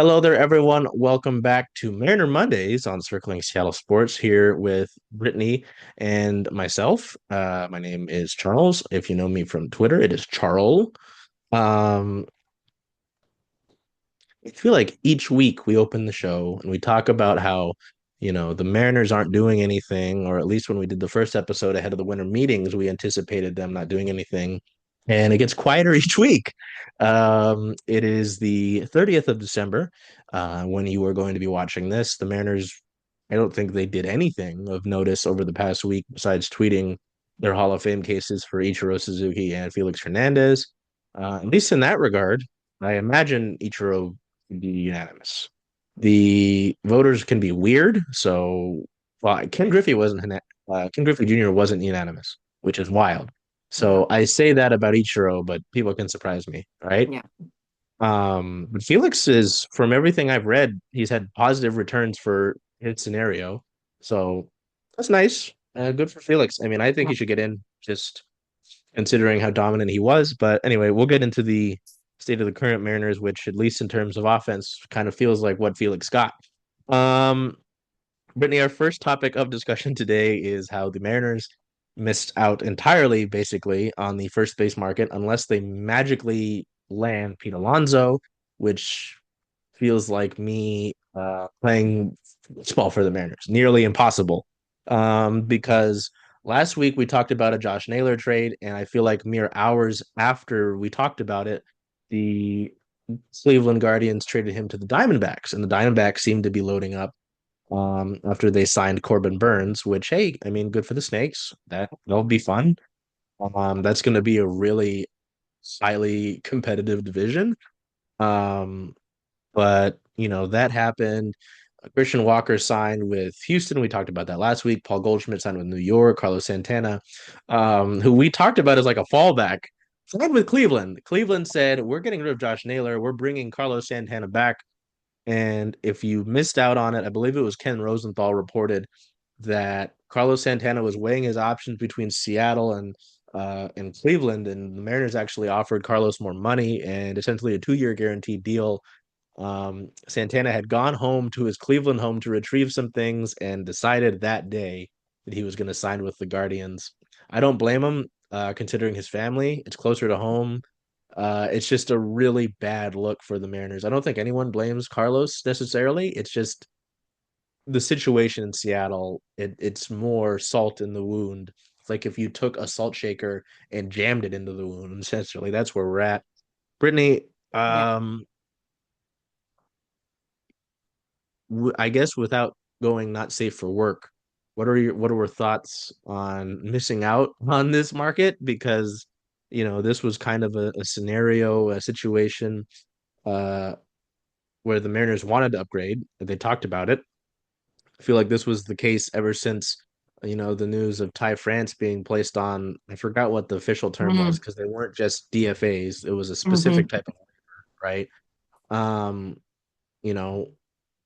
Hello there, everyone. Welcome back to Mariner Mondays on Circling Seattle Sports here with Brittany and myself. My name is Charles. If you know me from Twitter, it is Charles. Um, I feel like each week we open the show and we talk about how, the Mariners aren't doing anything, or at least when we did the first episode ahead of the winter meetings, we anticipated them not doing anything. And it gets quieter each week. It is the 30th of December when you are going to be watching this. The Mariners, I don't think they did anything of notice over the past week besides tweeting their Hall of Fame cases for Ichiro Suzuki and Felix Hernandez. At least in that regard, I imagine Ichiro be unanimous. The voters can be weird. So, well, Ken Griffey Jr. wasn't unanimous, which is wild. Yeah. So I say that about Ichiro, but people can surprise me, right? Yeah. But Felix is, from everything I've read, he's had positive returns for his scenario. So that's nice. Good for Felix. I mean, I think Yeah. he should get in just considering how dominant he was. But anyway, we'll get into the state of the current Mariners, which, at least in terms of offense, kind of feels like what Felix got. Um, Brittany, our first topic of discussion today is how the Mariners missed out entirely, basically, on the first base market unless they magically land Pete Alonso, which feels like me playing baseball for the Mariners. Nearly impossible. Because last week we talked about a Josh Naylor trade, and I feel like mere hours after we talked about it, the Cleveland Guardians traded him to the Diamondbacks, and the Diamondbacks seemed to be loading up after they signed Corbin Burns, which, hey, I mean, good for the Snakes. That'll be fun. That's going to be a really highly competitive division. Um, but that happened. Christian Walker signed with Houston. We talked about that last week. Paul Goldschmidt signed with New York. Carlos Santana, who we talked about as like a fallback, signed with Cleveland. Cleveland said, "We're getting rid of Josh Naylor. We're bringing Carlos Santana back." And if you missed out on it, I believe it was Ken Rosenthal reported that Carlos Santana was weighing his options between Seattle and Cleveland, and the Mariners actually offered Carlos more money and essentially a 2-year guaranteed deal. Santana had gone home to his Cleveland home to retrieve some things and decided that day that he was going to sign with the Guardians. I don't blame him, considering his family. It's closer to home. It's just a really bad look for the Mariners. I don't think anyone blames Carlos necessarily. It's just the situation in Seattle. It's more salt in the wound. It's like if you took a salt shaker and jammed it into the wound. Essentially, that's where we're at. Brittany, Yeah. um, I guess without going not safe for work, what are your thoughts on missing out on this market? Because this was kind of a scenario, a situation uh, where the Mariners wanted to upgrade. They talked about it. I feel like this was the case ever since the news of Ty France being placed on. I forgot what the official term was Hmm. because they weren't just DFAs. It was a specific Hmm. type of right. Um, you know,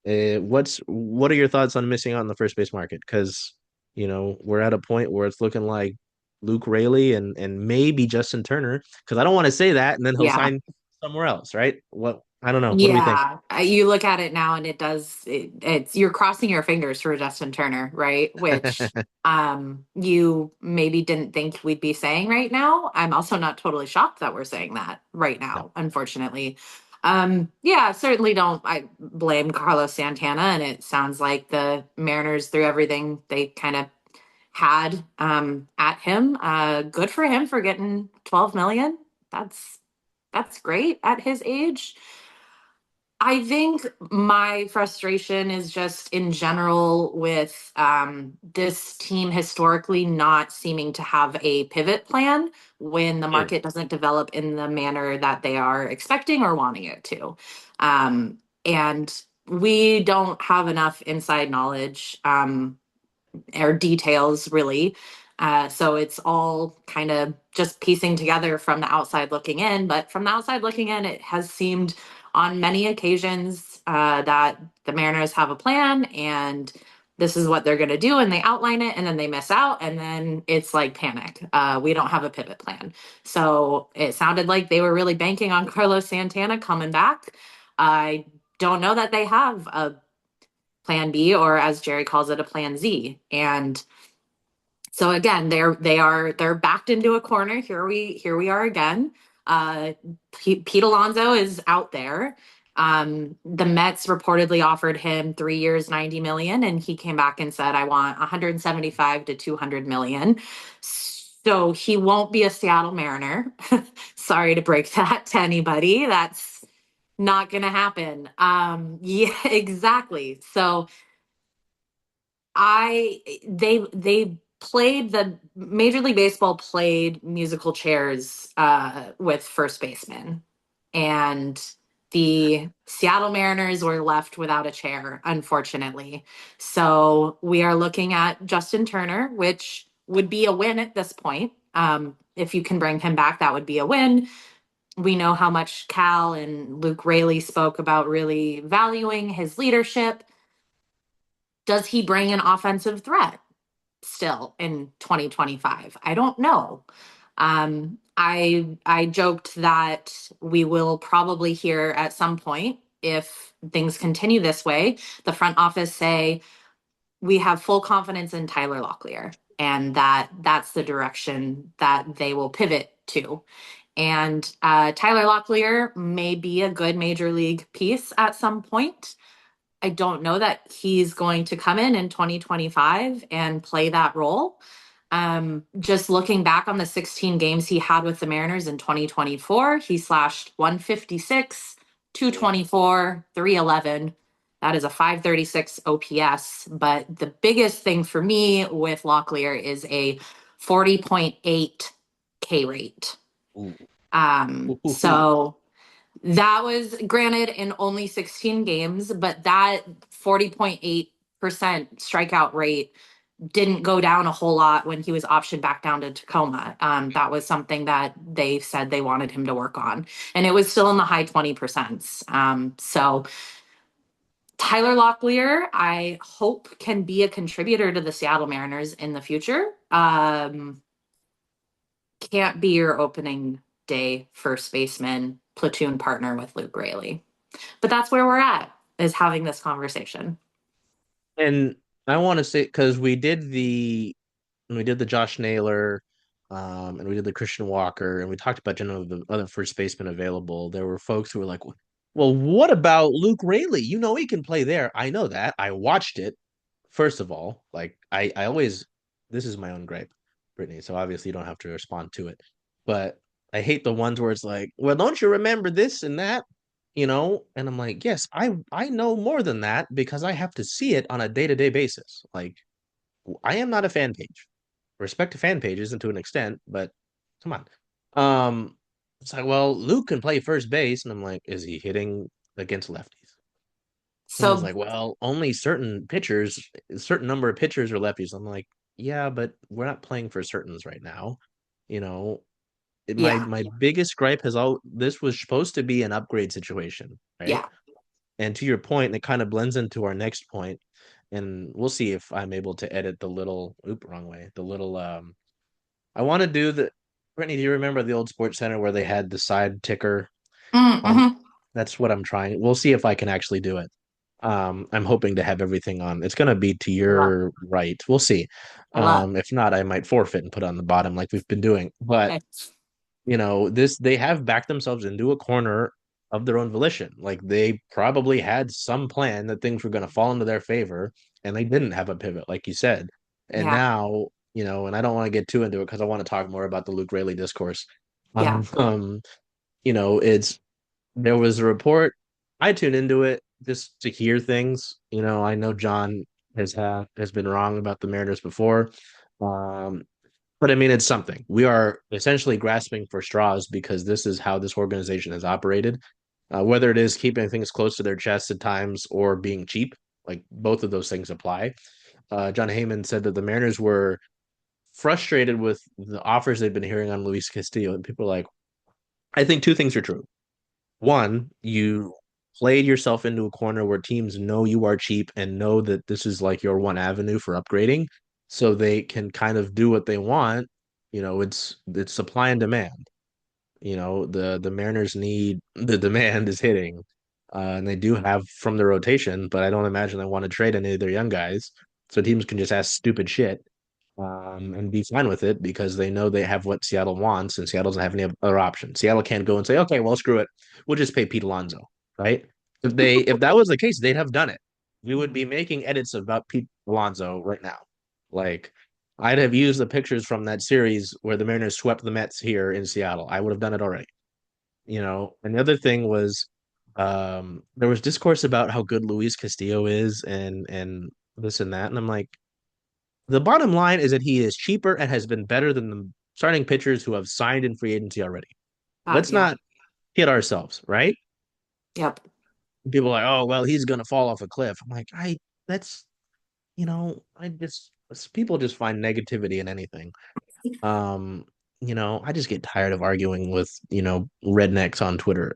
what are your thoughts on missing out on the first base market? Because we're at a point where it's looking like Luke Raley and maybe Justin Turner. Because I don't want to say that and then he'll Yeah. sign somewhere else, right? What I don't know. What do we think? Yeah. You look at it now and it's you're crossing your fingers for Justin Turner, right? Which you maybe didn't think we'd be saying right now. I'm also not totally shocked that we're saying that right No. now, unfortunately. Yeah, certainly don't I blame Carlos Santana, and it sounds like the Mariners threw everything they kind of had at him. Good for him for getting 12 million. That's great at his age. I think my frustration is just in general with this team historically not seeming to have a pivot plan when the Mm. market doesn't develop in the manner that they are expecting or wanting it to. And we don't have enough inside knowledge or details, really. So it's all kind of just piecing together from the outside looking in. But from the outside looking in, it has seemed on many occasions that the Mariners have a plan and this is what they're going to do. And they outline it and then they miss out. And then it's like panic. We don't have a pivot plan. So it sounded like they were really banking on Carlos Santana coming back. I don't know that they have a plan B, or as Jerry calls it, a plan Z. And so again, they're backed into a corner. Here we are again. Uh, Pete Alonso is out there. The Mets reportedly offered him 3 years, 90 million, and he came back and said, "I want 175 to 200 million." So he won't be a Seattle Mariner. Sorry to break that to anybody. That's not going to happen. Yeah, exactly. So I they played the Major League Baseball played musical chairs with first baseman, and the Seattle Mariners were left without a chair, unfortunately. So we are looking at Justin Turner, which would be a win at this point. If you can bring him back, that would be a win. We know how much Cal and Luke Raley spoke about really valuing his leadership. Does he bring an offensive threat still in 2025? I don't know. I joked that we will probably hear at some point, if things continue this way, the front office say we have full confidence in Tyler Locklear, and that's the direction that they will pivot to. And Tyler Locklear may be a good major league piece at some point. I don't know that he's going to come in 2025 and play that role. Just looking back on the 16 games he had with the Mariners in 2024, he slashed 156, 224, 311. That is a 536 OPS. But the biggest thing for me with Locklear is a 40.8 K rate. Ooh. So that was granted in only 16 games, but that 40.8% strikeout rate didn't go down a whole lot when he was optioned back down to Tacoma. That was something that they said they wanted him to work on. And it was still in the high 20%. So Tyler Locklear, I hope, can be a contributor to the Seattle Mariners in the future. Can't be your opening day first baseman, platoon partner with Luke Raley. But that's where we're at, is having this conversation. And I want to say because we did the Josh Naylor, and we did the Christian Walker, and we talked about generally the other first baseman available. There were folks who were like, "Well, what about Luke Raley? You know he can play there. I know that. I watched it. First of all, like I always, this is my own gripe, Brittany. So obviously you don't have to respond to it, but I hate the ones where it's like, well, don't you remember this and that, And I'm like, yes, I know more than that because I have to see it on a day-to-day basis. Like I am not a fan page. Respect to fan pages and to an extent, but come on. It's like, well, Luke can play first base, and I'm like, is he hitting against lefties? Someone's So, like, well, only certain pitchers, a certain number of pitchers are lefties. I'm like, yeah, but we're not playing for certains right now. You know, yeah, my biggest gripe has all this was supposed to be an upgrade situation, right? yeah. And to your point, and it kind of blends into our next point, and we'll see if I'm able to edit the little wrong way. The little I want to do the Brittany, do you remember the old sports center where they had the side ticker on? Mm-hmm. That's what I'm trying. We'll see if I can actually do it. I'm hoping to have everything on. It's gonna be to I love, your right. We'll see. I love. If not, I might forfeit and put on the bottom like we've been doing. But Okay. this they have backed themselves into a corner of their own volition. Like they probably had some plan that things were gonna fall into their favor, and they didn't have a pivot, like you said. And Yeah, now, and I don't want to get too into it because I want to talk more about the Luke Raley discourse. yeah. It's there was a report. I tuned into it just to hear things. I know John has been wrong about the Mariners before. Um, but I mean, it's something. We are essentially grasping for straws because this is how this organization has operated. Whether it is keeping things close to their chest at times or being cheap, like both of those things apply. John Heyman said that the Mariners were frustrated with the offers they've been hearing on Luis Castillo, and people are like, I think two things are true. One, you played yourself into a corner where teams know you are cheap and know that this is like your one avenue for upgrading, so they can kind of do what they want. It's supply and demand. The Mariners need the demand is hitting. and they do have from the rotation, but I don't imagine they want to trade any of their young guys. So teams can just ask stupid shit and be fine with it because they know they have what Seattle wants, and Seattle doesn't have any other option. Seattle can't go and say, okay, well, screw it, we'll just pay Pete Alonso, right? If that was the case, they'd have done it. We would be making edits about Pete Alonso right now. Like I'd have used the pictures from that series where the Mariners swept the Mets here in Seattle. I would have done it already. And the other thing was there was discourse about how good Luis Castillo is and this and that. And I'm like, the bottom line is that he is cheaper and has been better than the starting pitchers who have signed in free agency already. Let's Yeah. not kid ourselves, right? Yep. People are like, oh well, he's gonna fall off a cliff. I'm like, that's I just people just find negativity in anything. Um, I just get tired of arguing with, rednecks on Twitter.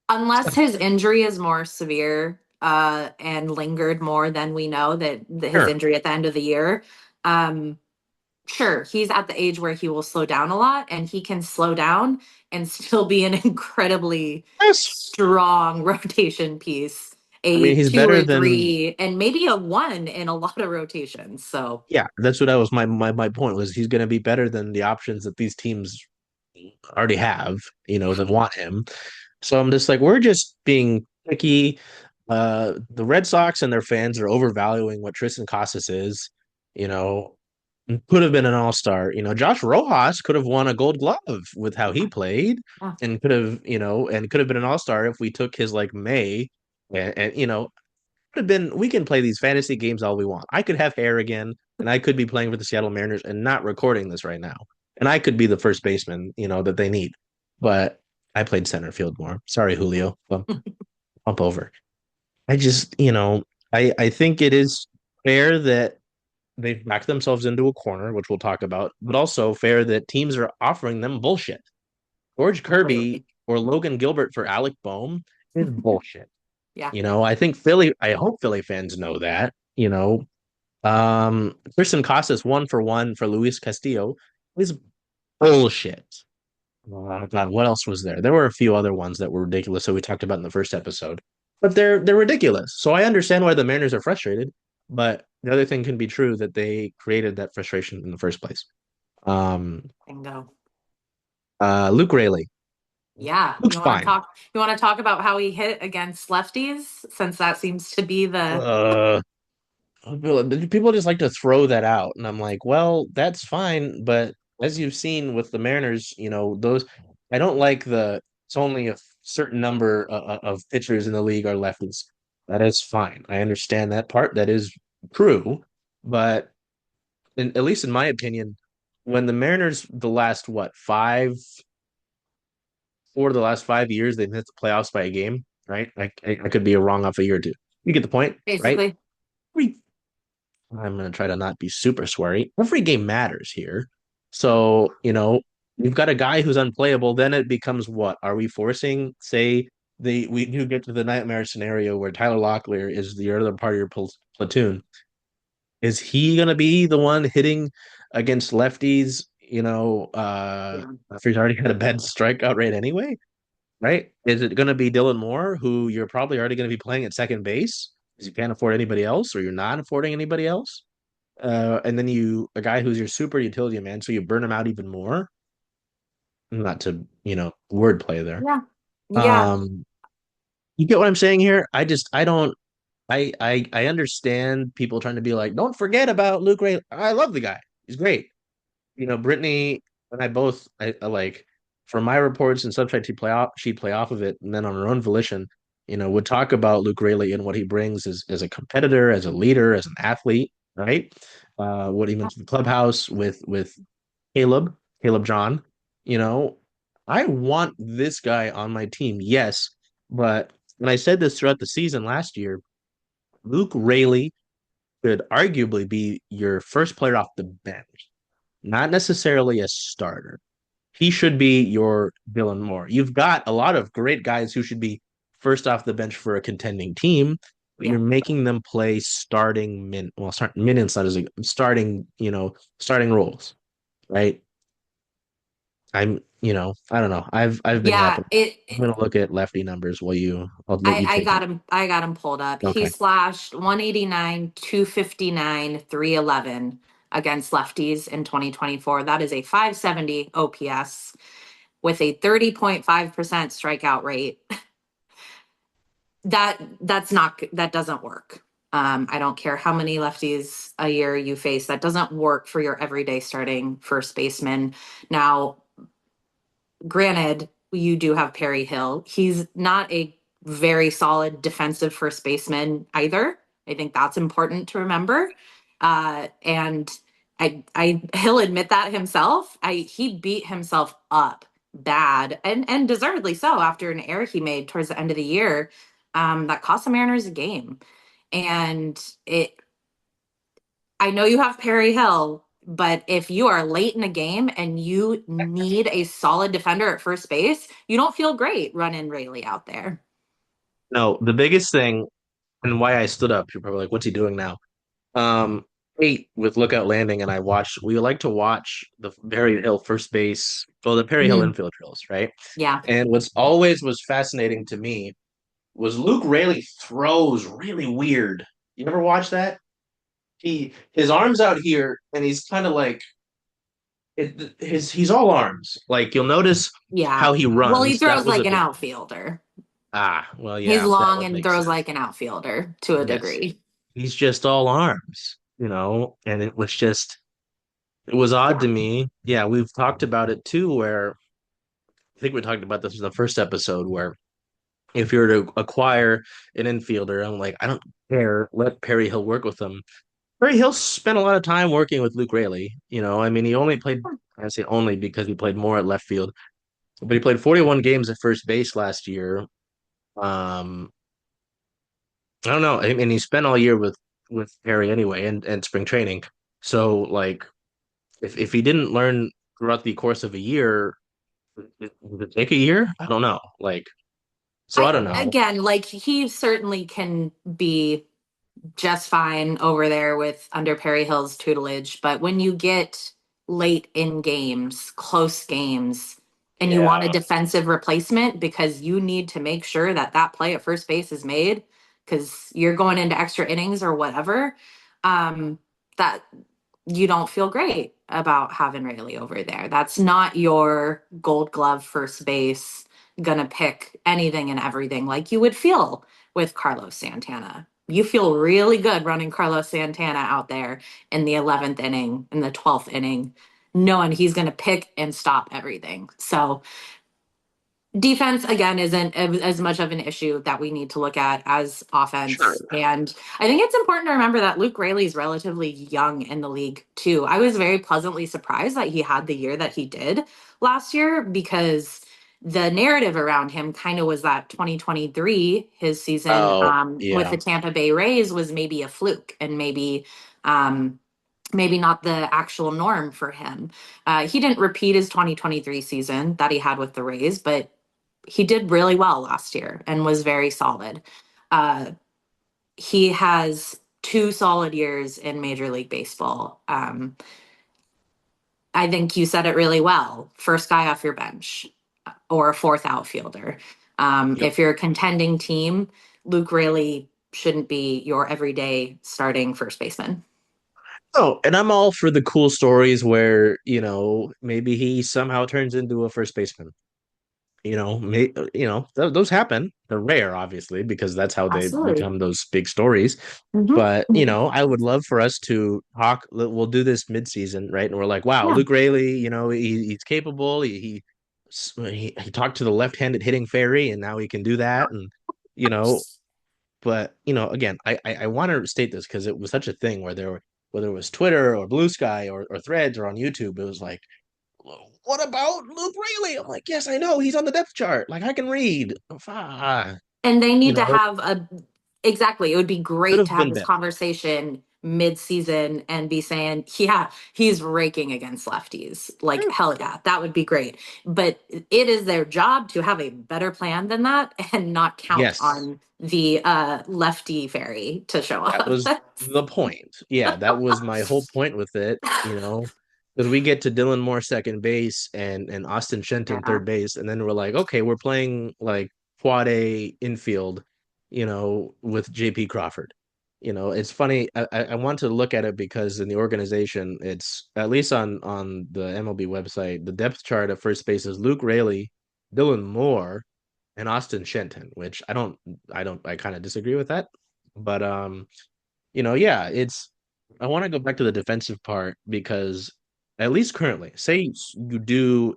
Unless his injury is more severe and lingered more than we know that his Sure. injury at the end of the year. Um, sure, he's at the age where he will slow down a lot, and he can slow down and still be an incredibly Yes. strong rotation piece, I mean, a he's two better or than three, and maybe a one in a lot of rotations. So, yeah, that's what I was my point was he's gonna be better than the options that these teams already have, that want him. So I'm just like, we're just being picky. The Red Sox and their fans are overvaluing what Tristan Casas is. You know, could have been an all-star. Josh Rojas could have won a Gold Glove with how he played, yeah. and could have been an all-star if we took his like May, and could have been. We can play these fantasy games all we want. I could have hair again, and I could be playing for the Seattle Mariners and not recording this right now, and I could be the first baseman, that they need. But I played center field more. Sorry, Julio. Bump over. I just, I think it is fair that they've backed themselves into a corner, which we'll talk about, but also fair that teams are offering them bullshit. George Kirby Completely. or Logan Gilbert for Alec Bohm is bullshit. Yeah. I hope Philly fans know that, Tristan Casas 1-for-1 for Luis Castillo is bullshit. Oh God, what else was there? There were a few other ones that were ridiculous that we talked about in the first episode, but they're ridiculous. So I understand why the Mariners are frustrated, but the other thing can be true that they created that frustration in the first place. Um, Bingo. Luke Rayleigh Yeah. looks fine. You want to talk about how he hit against lefties, since that seems to be the Uh, people just like to throw that out, and I'm like, well, that's fine, but as you've seen with the Mariners, those I don't like the it's only a certain number of pitchers in the league are lefties. That is fine. I understand that part. That is true, but at least in my opinion, when the Mariners the last what 5 4 of the last 5 years they've missed the playoffs by a game, right? I could be wrong off a year or two. You get the point, right? basically. Every I'm going to try to not be super sweary. Every game matters here. So, you've got a guy who's unplayable, then it becomes what? Are we forcing, say, we do get to the nightmare scenario where Tyler Locklear is the other part of your platoon. Is he going to be the one hitting against lefties, Yeah. after he's already had a bad strikeout rate anyway? Right? Is it going to be Dylan Moore, who you're probably already going to be playing at second base because you can't afford anybody else or you're not affording anybody else? And then a guy who's your super utility man, so you burn him out even more. Not to, wordplay there. Yeah. Yeah. Um, you get what I'm saying here? I don't, I understand people trying to be like, don't forget about Luke Ray. I love the guy. He's great. Brittany and I both, I like, from my reports and subject she'd play off of it, and then on her own volition, would talk about Luke Rayleigh and what he brings as a competitor, as a leader, as an athlete, right? What he meant to the clubhouse with Caleb John. You know, I want this guy on my team, yes, but when I said this throughout the season last year, Luke Rayleigh could arguably be your first player off the bench, not necessarily a starter. He should be your Dylan Moore. You've got a lot of great guys who should be first off the bench for a contending team, but Yeah. you're making them play start minutes, not as starting, starting roles, right? I'm I don't know. I've been Yeah, yapping. I'm gonna look at lefty numbers while I'll let you I take it. got him. I got him pulled up. He Okay. slashed 189, 259, 311 against lefties in 2024. That is a 570 OPS with a 30.5% strikeout rate. That doesn't work. I don't care how many lefties a year you face. That doesn't work for your everyday starting first baseman. Now, granted, you do have Perry Hill. He's not a very solid defensive first baseman either. I think that's important to remember. And he'll admit that himself. He beat himself up bad and deservedly so after an error he made towards the end of the year that cost the Mariners a game. And I know you have Perry Hill, but if you are late in a game and you need a solid defender at first base, you don't feel great running Rayleigh out there. No, the biggest thing and why I stood up, you're probably like, what's he doing now? Um, eight with lookout landing, and we like to watch the Perry Hill first base, well, the Perry Hill Mm, infield drills, right? yeah. And what's always was fascinating to me was Luke Raley throws really weird. You ever watch that? His arms out here, and he's kind of like he's all arms. Like you'll notice Yeah. how he Well, he runs. That throws was like a an big outfielder. well, He's yeah, that long would and make throws sense. like an outfielder to a Yes, degree. he's just all arms, and it was odd Yeah. to me. Yeah, we've talked about it too, where I think we talked about this in the first episode, where if you were to acquire an infielder, I'm like, I don't care, let Perry Hill work with him. Perry Hill spent a lot of time working with Luke Raley. I mean, he only played, I say only because he played more at left field, but he played 41 games at first base last year. Um, I don't know. I mean, he spent all year with Perry anyway, and spring training. So, like, if he didn't learn throughout the course of a year, would it take a year? I don't know. Like, so I I don't know. again, like he certainly can be just fine over there with under Perry Hill's tutelage. But when you get late in games, close games, and you want a Yeah, defensive replacement because you need to make sure that that play at first base is made because you're going into extra innings or whatever, that you don't feel great about having Rayleigh over there. That's not your gold glove first base, gonna pick anything and everything like you would feel with Carlos Santana. You feel really good running Carlos Santana out there in the 11th inning, in the 12th inning, knowing he's going to pick and stop everything. So defense again isn't as much of an issue that we need to look at as sure. offense. And I think it's important to remember that Luke Raley is relatively young in the league too. I was very pleasantly surprised that he had the year that he did last year because the narrative around him kind of was that 2023 his season Oh, with yeah. the Tampa Bay Rays was maybe a fluke and um, maybe not the actual norm for him. He didn't repeat his 2023 season that he had with the Rays, but he did really well last year and was very solid. Uh, he has 2 solid years in Major League Baseball. I think you said it really well. First guy off your bench or a fourth outfielder. Yep. If you're a contending team, Luke really shouldn't be your everyday starting first baseman. Oh, and I'm all for the cool stories where, maybe he somehow turns into a first baseman. Those happen. They're rare, obviously, because that's how they Absolutely. become those big stories. But, Hmm. I would love for us to talk. We'll do this midseason, right? And we're like, wow, Yeah. Luke Raley, he's capable. He talked to the left-handed hitting fairy, and now he can do that. And, you know, but again, I want to state this because it was such a thing whether it was Twitter or Blue Sky or Threads or on YouTube, it was like, what about Luke Raley? I'm like, yes, I know he's on the depth chart. Like I can read. Ah, And they need to it have exactly. It would be could great to have have been this better. conversation mid-season and be saying, yeah, he's raking against lefties. Like, Yeah. hell yeah, that would be great. But it is their job to have a better plan than that and not count Yes, on the lefty fairy to show that up. was the point. Yeah, that was my whole point with it. Because we get to Dylan Moore second base and Austin Shenton Yeah. third base, and then we're like, okay, we're playing like quad A infield, with JP Crawford. It's funny. I want to look at it because in the organization, it's at least on the MLB website, the depth chart at first base is Luke Raley, Dylan Moore, and Austin Shenton, which I kind of disagree with that. But yeah, I want to go back to the defensive part because at least currently, say you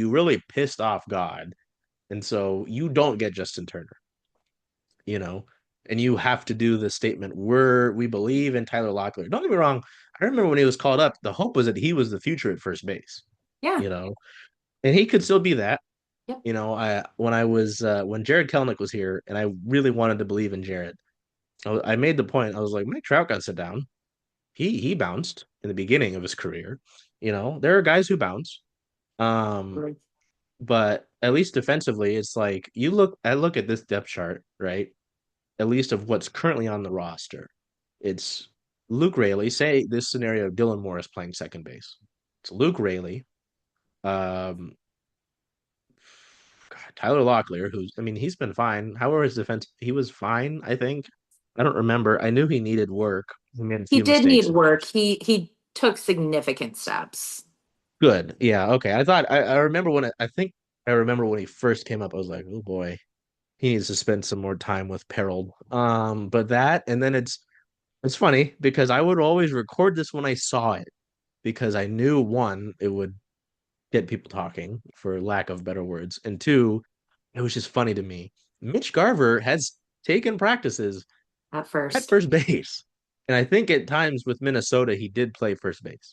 really pissed off God, and so you don't get Justin Turner, you know, and you have to do the statement, we believe in Tyler Locklear. Don't get me wrong, I remember when he was called up, the hope was that he was the future at first base, Yeah. you know, and he could still be that. Yep. When Jared Kelenic was here, and I really wanted to believe in Jared. I made the point. I was like, Mike Trout got sit down. He bounced in the beginning of his career. There are guys who bounce. Um, but at least defensively, it's like I look at this depth chart, right? At least of what's currently on the roster. It's Luke Raley. Say this scenario, Dylan Morris playing second base. It's Luke Raley, um, God, Tyler Locklear, he's been fine. However, his defense, he was fine, I think. I don't remember. I knew he needed work. He made a He few did need mistakes. work. He took significant steps. Good. Yeah. Okay. I remember I think I remember when he first came up, I was like, oh boy, he needs to spend some more time with Pearl. But that, and then it's funny because I would always record this when I saw it because I knew one, it would get people talking for lack of better words. And two, it was just funny to me. Mitch Garver has taken practices At at first. first base. And I think at times with Minnesota, he did play first base. He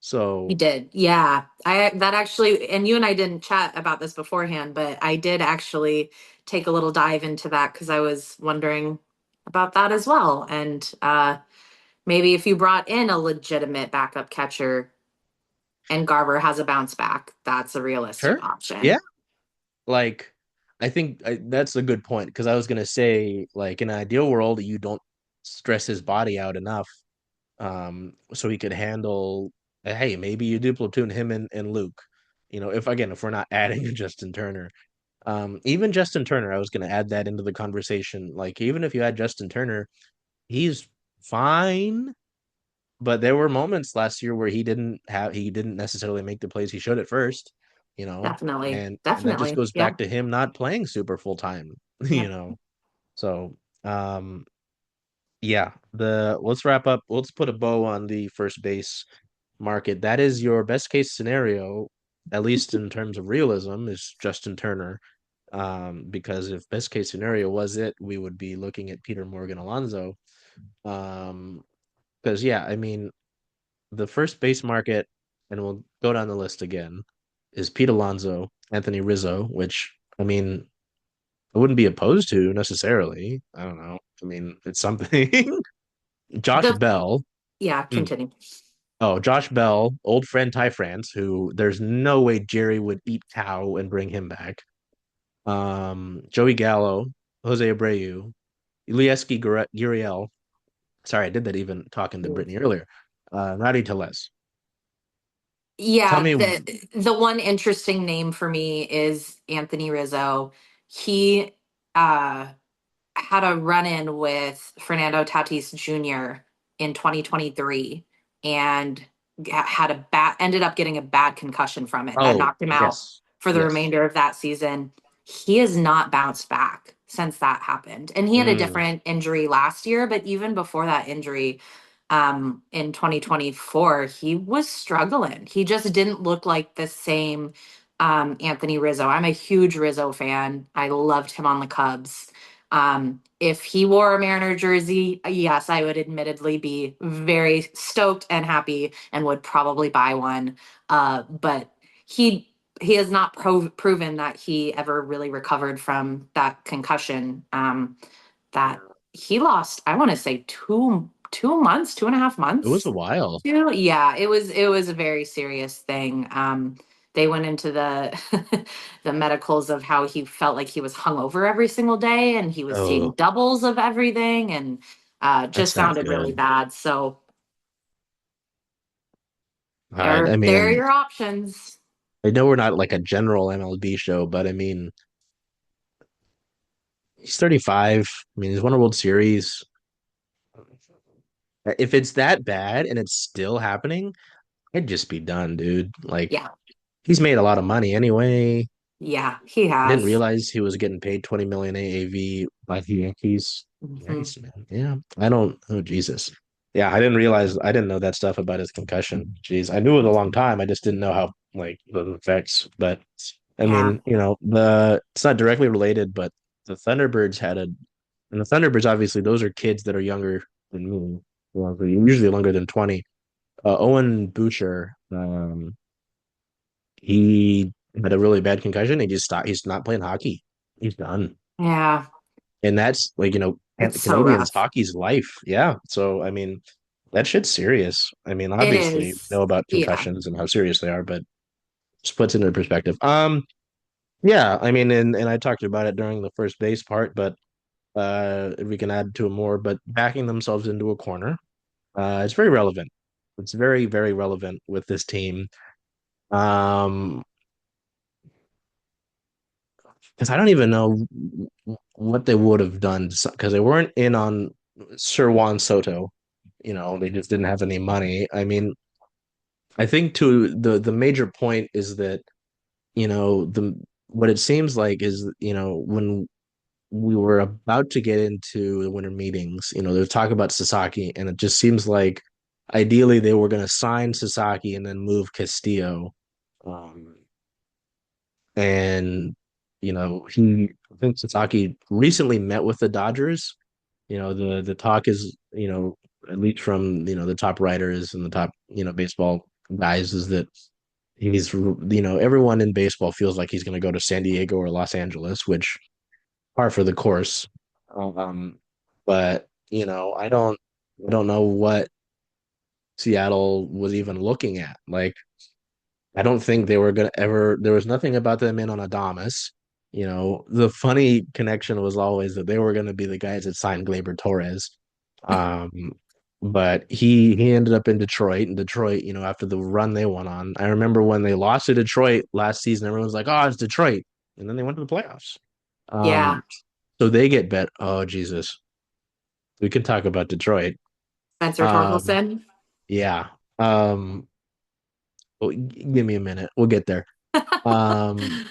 So did. Yeah. I that actually, and you and I didn't chat about this beforehand, but I did actually take a little dive into that because I was wondering about that as well. And maybe if you brought in a legitimate backup catcher and Garver has a bounce back, that's a realistic sure. Yeah. option. Like that's a good point because I was gonna say like in an ideal world you don't stress his body out enough so he could handle hey maybe you do platoon him and Luke if we're not adding Justin Turner even Justin Turner I was gonna add that into the conversation like even if you add Justin Turner he's fine but there were moments last year where he didn't necessarily make the plays he should at first, Definitely. and that just Definitely. goes Yeah. back to him not playing super full time, Yeah. you know. So, yeah, the let's wrap up. Let's put a bow on the first base market. That is your best case scenario, at least in terms of realism, is Justin Turner. Because if best case scenario was it, we would be looking at Peter Morgan Alonso. Um, because yeah, I mean, the first base market, and we'll go down the list again, is Pete Alonso, Anthony Rizzo, which I mean, I wouldn't be opposed to necessarily. I don't know. I mean, it's something. Josh The Bell. yeah, Mm. continue. Oh, Josh Bell, old friend Ty France, who there's no way Jerry would eat cow and bring him back. Joey Gallo, Jose Abreu, Ilieski Gurriel. Sorry, I did that even talking to Brittany earlier. Rowdy Tellez. Tell Yeah, me, the one interesting name for me is Anthony Rizzo. He uh had a run-in with Fernando Tatis Jr. in 2023 and had a bad ended up getting a bad concussion from it that oh, knocked him out yes, for the yes. remainder of that season. He has not bounced back since that happened. And he had a Mm, different injury last year, but even before that injury, in 2024, he was struggling. He just didn't look like the same Anthony Rizzo. I'm a huge Rizzo fan. I loved him on the Cubs. If he wore a Mariner jersey, yes, I would admittedly be very stoked and happy and would probably buy one. But he has not proven that he ever really recovered from that concussion. That he lost, I want to say 2 months, 2.5 months. it was a while. Yeah, it was a very serious thing. They went into the the medicals of how he felt like he was hungover every single day and he was seeing Oh, doubles of everything and that's just not sounded really good. bad. So There, I there are mean, your options. I know we're not like a general MLB show, but I mean, he's 35. I mean, he's won a World Series. If it's that bad and it's still happening, I'd just be done, dude. Like, Yeah, he's made a lot of money anyway. yeah, he I didn't has. realize he was getting paid 20 million AAV by the Yankees. Mhm. Nice, man. Yeah. I don't, oh, Jesus. Yeah, I didn't know that stuff about his concussion. Jeez. I knew it a long time. I just didn't know how, like, the effects. But I Yeah, mean, it's not directly related, but the Thunderbirds had a, and the Thunderbirds, obviously, those are kids that are younger than me. Well, they're usually younger than 20. Owen Boucher, he had a really bad concussion. He just stopped. He's not playing hockey. He's done. yeah, And that's like, it's so Canadians rough. hockey's life. Yeah. So, I mean, that shit's serious. I mean, It obviously, we is. know about Yeah, concussions and how serious they are, but just puts it into perspective. Yeah, I mean, and I talked about it during the first base part, but if we can add to it more, but backing themselves into a corner, it's very relevant. It's very, very relevant with this team. Um, because I don't even know what they would have done because they weren't in on Sir Juan Soto. They just didn't have any money. I mean, I think to the major point is that the what it seems like is when we were about to get into the winter meetings, there's talk about Sasaki, and it just seems like ideally they were going to sign Sasaki and then move Castillo. Um, and I think Sasaki recently met with the Dodgers. The talk is, at least from the top writers and the top baseball guys, is that everyone in baseball feels like he's going to go to San Diego or Los Angeles, which par for the course. Um, but I don't know what Seattle was even looking at. Like, I don't think they were gonna ever. There was nothing about them in on Adamas. The funny connection was always that they were gonna be the guys that signed Gleyber Torres. Um, but he ended up in Detroit. And Detroit, after the run they went on, I remember when they lost to Detroit last season, everyone's like, "Oh, it's Detroit," and then they went to the playoffs. yeah. So they get bet. Oh, Jesus, we can talk about Detroit. Spencer Um, Torkelson. yeah. Well, give me a minute. We'll get there. Um,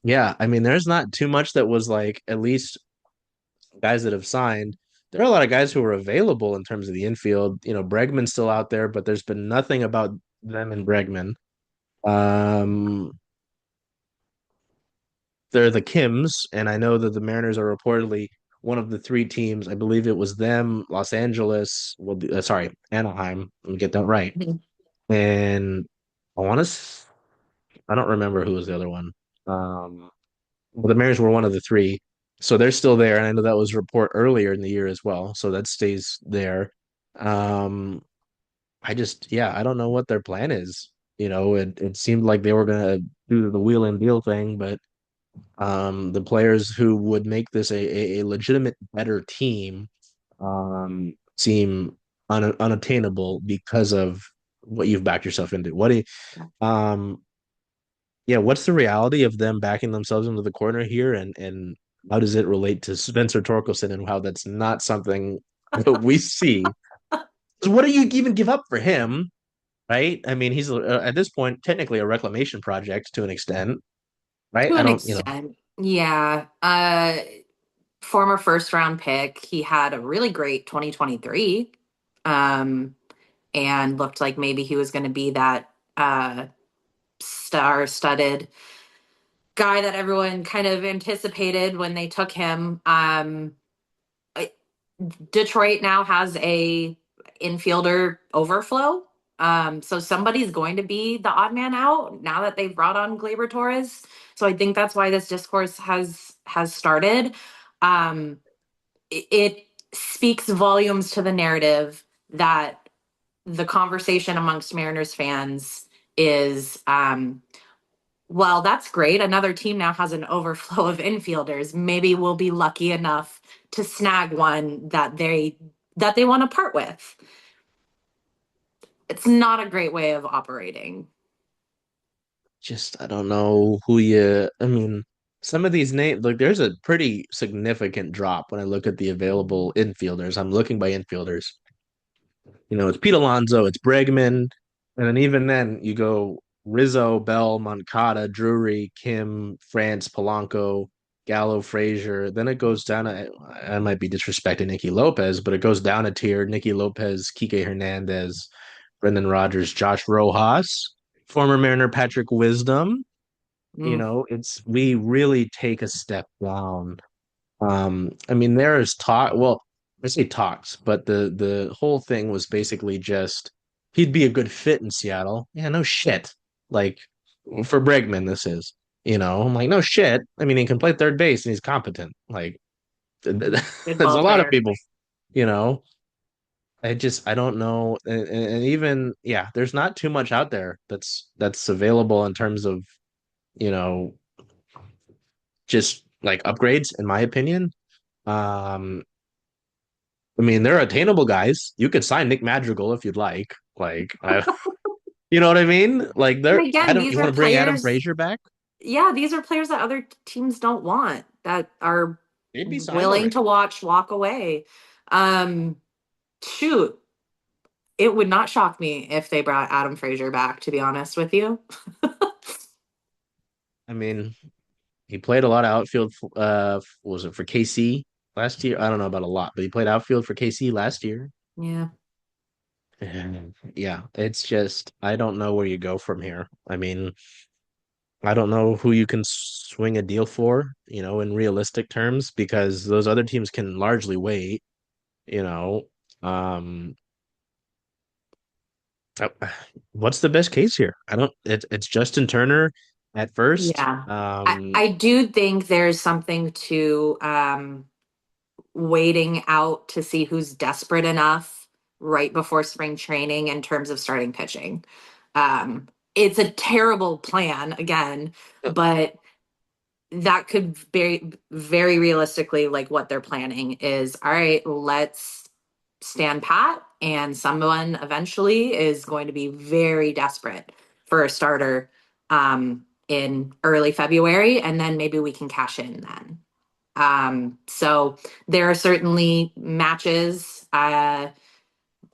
Yeah, I mean, there's not too much that was like, at least guys that have signed. There are a lot of guys who are available in terms of the infield. Bregman's still out there, but there's been nothing about them and Bregman. Um, they're the Kims, and I know that the Mariners are reportedly one of the three teams. I believe it was them, Los Angeles, well, sorry, Anaheim. Let me get that right. And I want to, I don't remember who was the other one. Um, Well, the Mariners were one of the three, so they're still there, and I know that was report earlier in the year as well, so that stays there. Um, yeah, I don't know what their plan is. It seemed like they were gonna do the wheel and deal thing, but the players who would make this a legitimate better team seem unattainable because of what you've backed yourself into. Um, yeah, what's the reality of them backing themselves into the corner here, and how does it relate to Spencer Torkelson and how that's not something that we see? 'Cause what do you even give up for him, right? I mean, he's at this point technically a reclamation project to an extent, right? To I an don't, extent, yeah. Former first round pick. He had a really great 2023, um, and looked like maybe he was going to be that star-studded guy that everyone kind of anticipated when they took him. Detroit now has a infielder overflow. So somebody's going to be the odd man out now that they've brought on Gleyber Torres. So I think that's why this discourse has started. It speaks volumes to the narrative that the conversation amongst Mariners fans is, well, that's great. Another team now has an overflow of infielders. Maybe we'll be lucky enough to snag one that they want to part with. It's not a great way of operating. Just I don't know who you. I mean, some of these names, like there's a pretty significant drop when I look at the available infielders. I'm looking by infielders. It's Pete Alonso, it's Bregman, and then even then you go Rizzo, Bell, Moncada, Drury, Kim, France, Polanco, Gallo, Frazier. Then it goes down. I might be disrespecting Nicky Lopez, but it goes down a tier. Nicky Lopez, Kike Hernandez, Brendan Rodgers, Josh Rojas, former Mariner Patrick Wisdom. Mm, It's we really take a step down. I mean, there is talk. Well, I say talks, but the whole thing was basically just he'd be a good fit in Seattle. Yeah, no shit. Like for Bregman, this is. I'm like, no shit. I mean, he can play third base and he's competent. Like, good there's ball a lot of player. people. You know, I don't know, and even yeah, there's not too much out there that's available in terms of you know just like upgrades, in my opinion. Um, I mean, they're attainable guys. You could sign Nick Madrigal if you'd like. You know what I mean? Like, And they're again, Adam. these You want are to bring Adam players, Frazier back? yeah, these are players that other teams don't want, that are They'd be signed willing to already. watch walk away. Um, Shoot, it would not shock me if they brought Adam Frazier back, to be honest with you. I mean, he played a lot of outfield. Was it for KC last year? I don't know about a lot, but he played outfield for KC last year. Yeah. And yeah, it's just I don't know where you go from here. I mean, I don't know who you can swing a deal for, in realistic terms, because those other teams can largely wait. You know, um, uh, what's the best case here? I don't. It's Justin Turner at first. Yeah. I do think there's something to waiting out to see who's desperate enough right before spring training in terms of starting pitching. Um, it's a terrible plan again, but that could very realistically, like what they're planning is, all right, let's stand pat, and someone eventually is going to be very desperate for a starter in early February, and then maybe we can cash in then. So there are certainly matches. I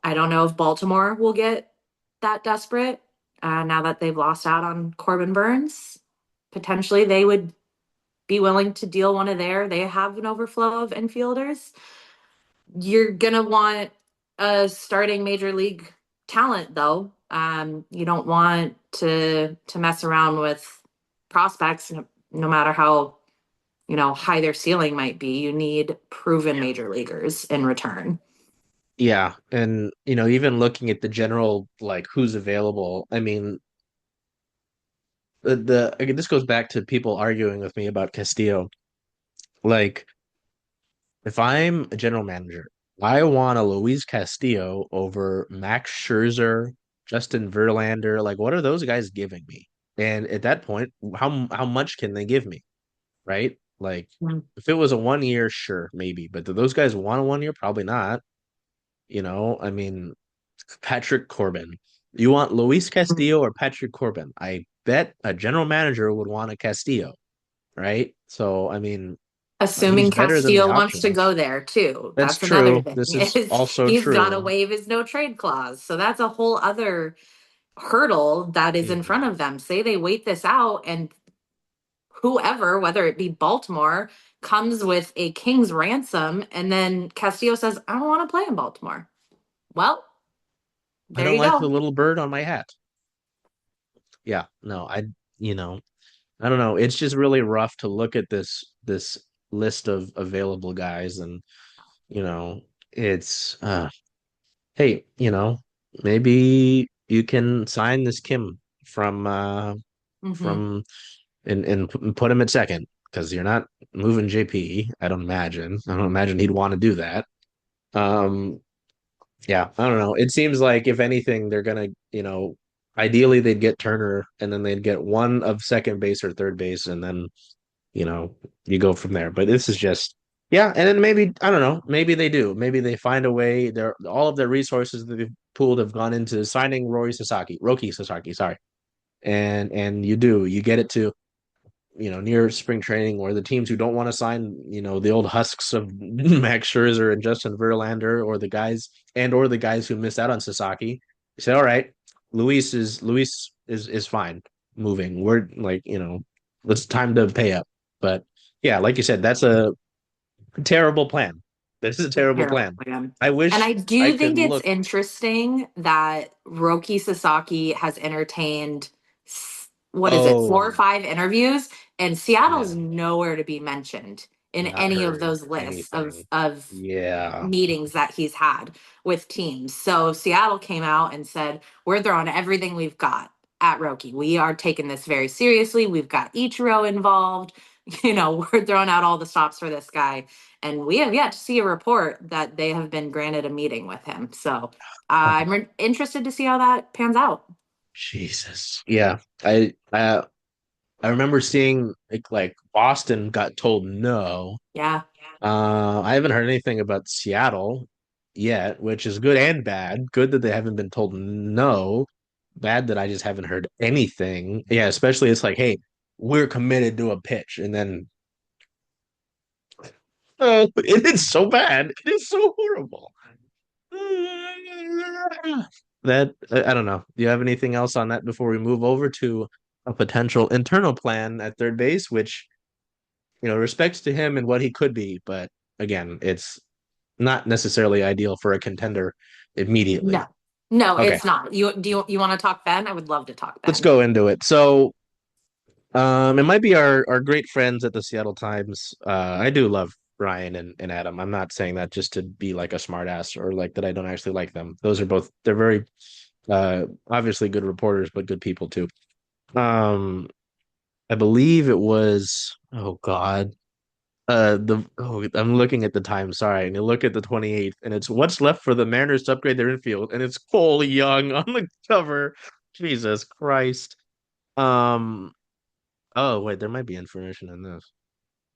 don't know if Baltimore will get that desperate now that they've lost out on Corbin Burns. Potentially, they would be willing to deal one of their. They have an overflow of infielders. You're gonna want a starting major league talent, though. You don't want to mess around with prospects, no matter how high their ceiling might be. You need proven major leaguers in return. Yeah, and even looking at the general like who's available. I mean, again, this goes back to people arguing with me about Castillo. Like, if I'm a general manager, I want a Luis Castillo over Max Scherzer, Justin Verlander. Like, what are those guys giving me? And at that point, how much can they give me? Right? Like, Mm. if it was a 1 year, sure, maybe. But do those guys want a 1 year? Probably not. I mean, Patrick Corbin. You want Luis Castillo or Patrick Corbin? I bet a general manager would want a Castillo, right? So, I mean, he's Assuming better than the Castillo wants to options. go there too. That's That's another true. thing. This is Is also he's got to true. waive his no trade clause. So that's a whole other hurdle that is in front Mhm. of them. Say they wait this out, and whoever, whether it be Baltimore, comes with a king's ransom, and then Castillo says, "I don't want to play in Baltimore." Well, I there don't you like the go. little bird on my hat. Yeah, no, you know, I don't know. It's just really rough to look at this list of available guys, and it's hey, maybe you can sign this Kim from Hmm. from and put him at second because you're not moving JP. I don't imagine. I don't imagine he'd want to do that. Um, yeah, I don't know. It seems like if anything, they're gonna, ideally they'd get Turner and then they'd get one of second base or third base, and then you know you go from there. But this is just Yeah, and then maybe I don't know. Maybe they do. Maybe they find a way. They're all of their resources that they've pooled have gone into signing Roki Sasaki. Sorry, and you get it to near spring training, or the teams who don't want to sign the old husks of Max Scherzer and Justin Verlander, or the guys who missed out on Sasaki. You say, all right, Luis is fine moving. We're like it's time to pay up. But yeah, like you said, that's a terrible plan. This is a terrible Terrible plan. plan. I And wish I I do could think it's look. interesting that Roki Sasaki has entertained, what is it, four or Oh, five interviews, and Seattle's yeah, nowhere to be mentioned in not any of heard those lists of anything. Yeah. meetings that he's had with teams. So Seattle came out and said, "We're throwing everything we've got at Roki. We are taking this very seriously. We've got Ichiro involved. We're throwing out all the stops for this guy." And we have yet to see a report that they have been granted a meeting with him. So I'm interested to see how that pans out. Jesus. Yeah. I remember seeing like Boston got told no. Yeah. I haven't heard anything about Seattle yet, which is good and bad. Good that they haven't been told no. Bad that I just haven't heard anything. Yeah, especially it's like, hey, we're committed to a pitch, and then oh, it is so bad. It is so horrible. That I don't know. Do you have anything else on that before we move over to a potential internal plan at third base, which respects to him and what he could be, but again, it's not necessarily ideal for a contender immediately. No. No, Okay, it's not. You want to talk Ben? I would love to talk let's Ben. go into it. So, it might be our great friends at the Seattle Times. I do love Ryan and Adam. I'm not saying that just to be like a smartass or like that I don't actually like them. They're very obviously good reporters, but good people too. Um, I believe it was, oh God. I'm looking at the time, sorry, and you look at the 28th, and it's what's left for the Mariners to upgrade their infield, and it's Cole Young on the cover. Jesus Christ. Um, oh wait, there might be information in this.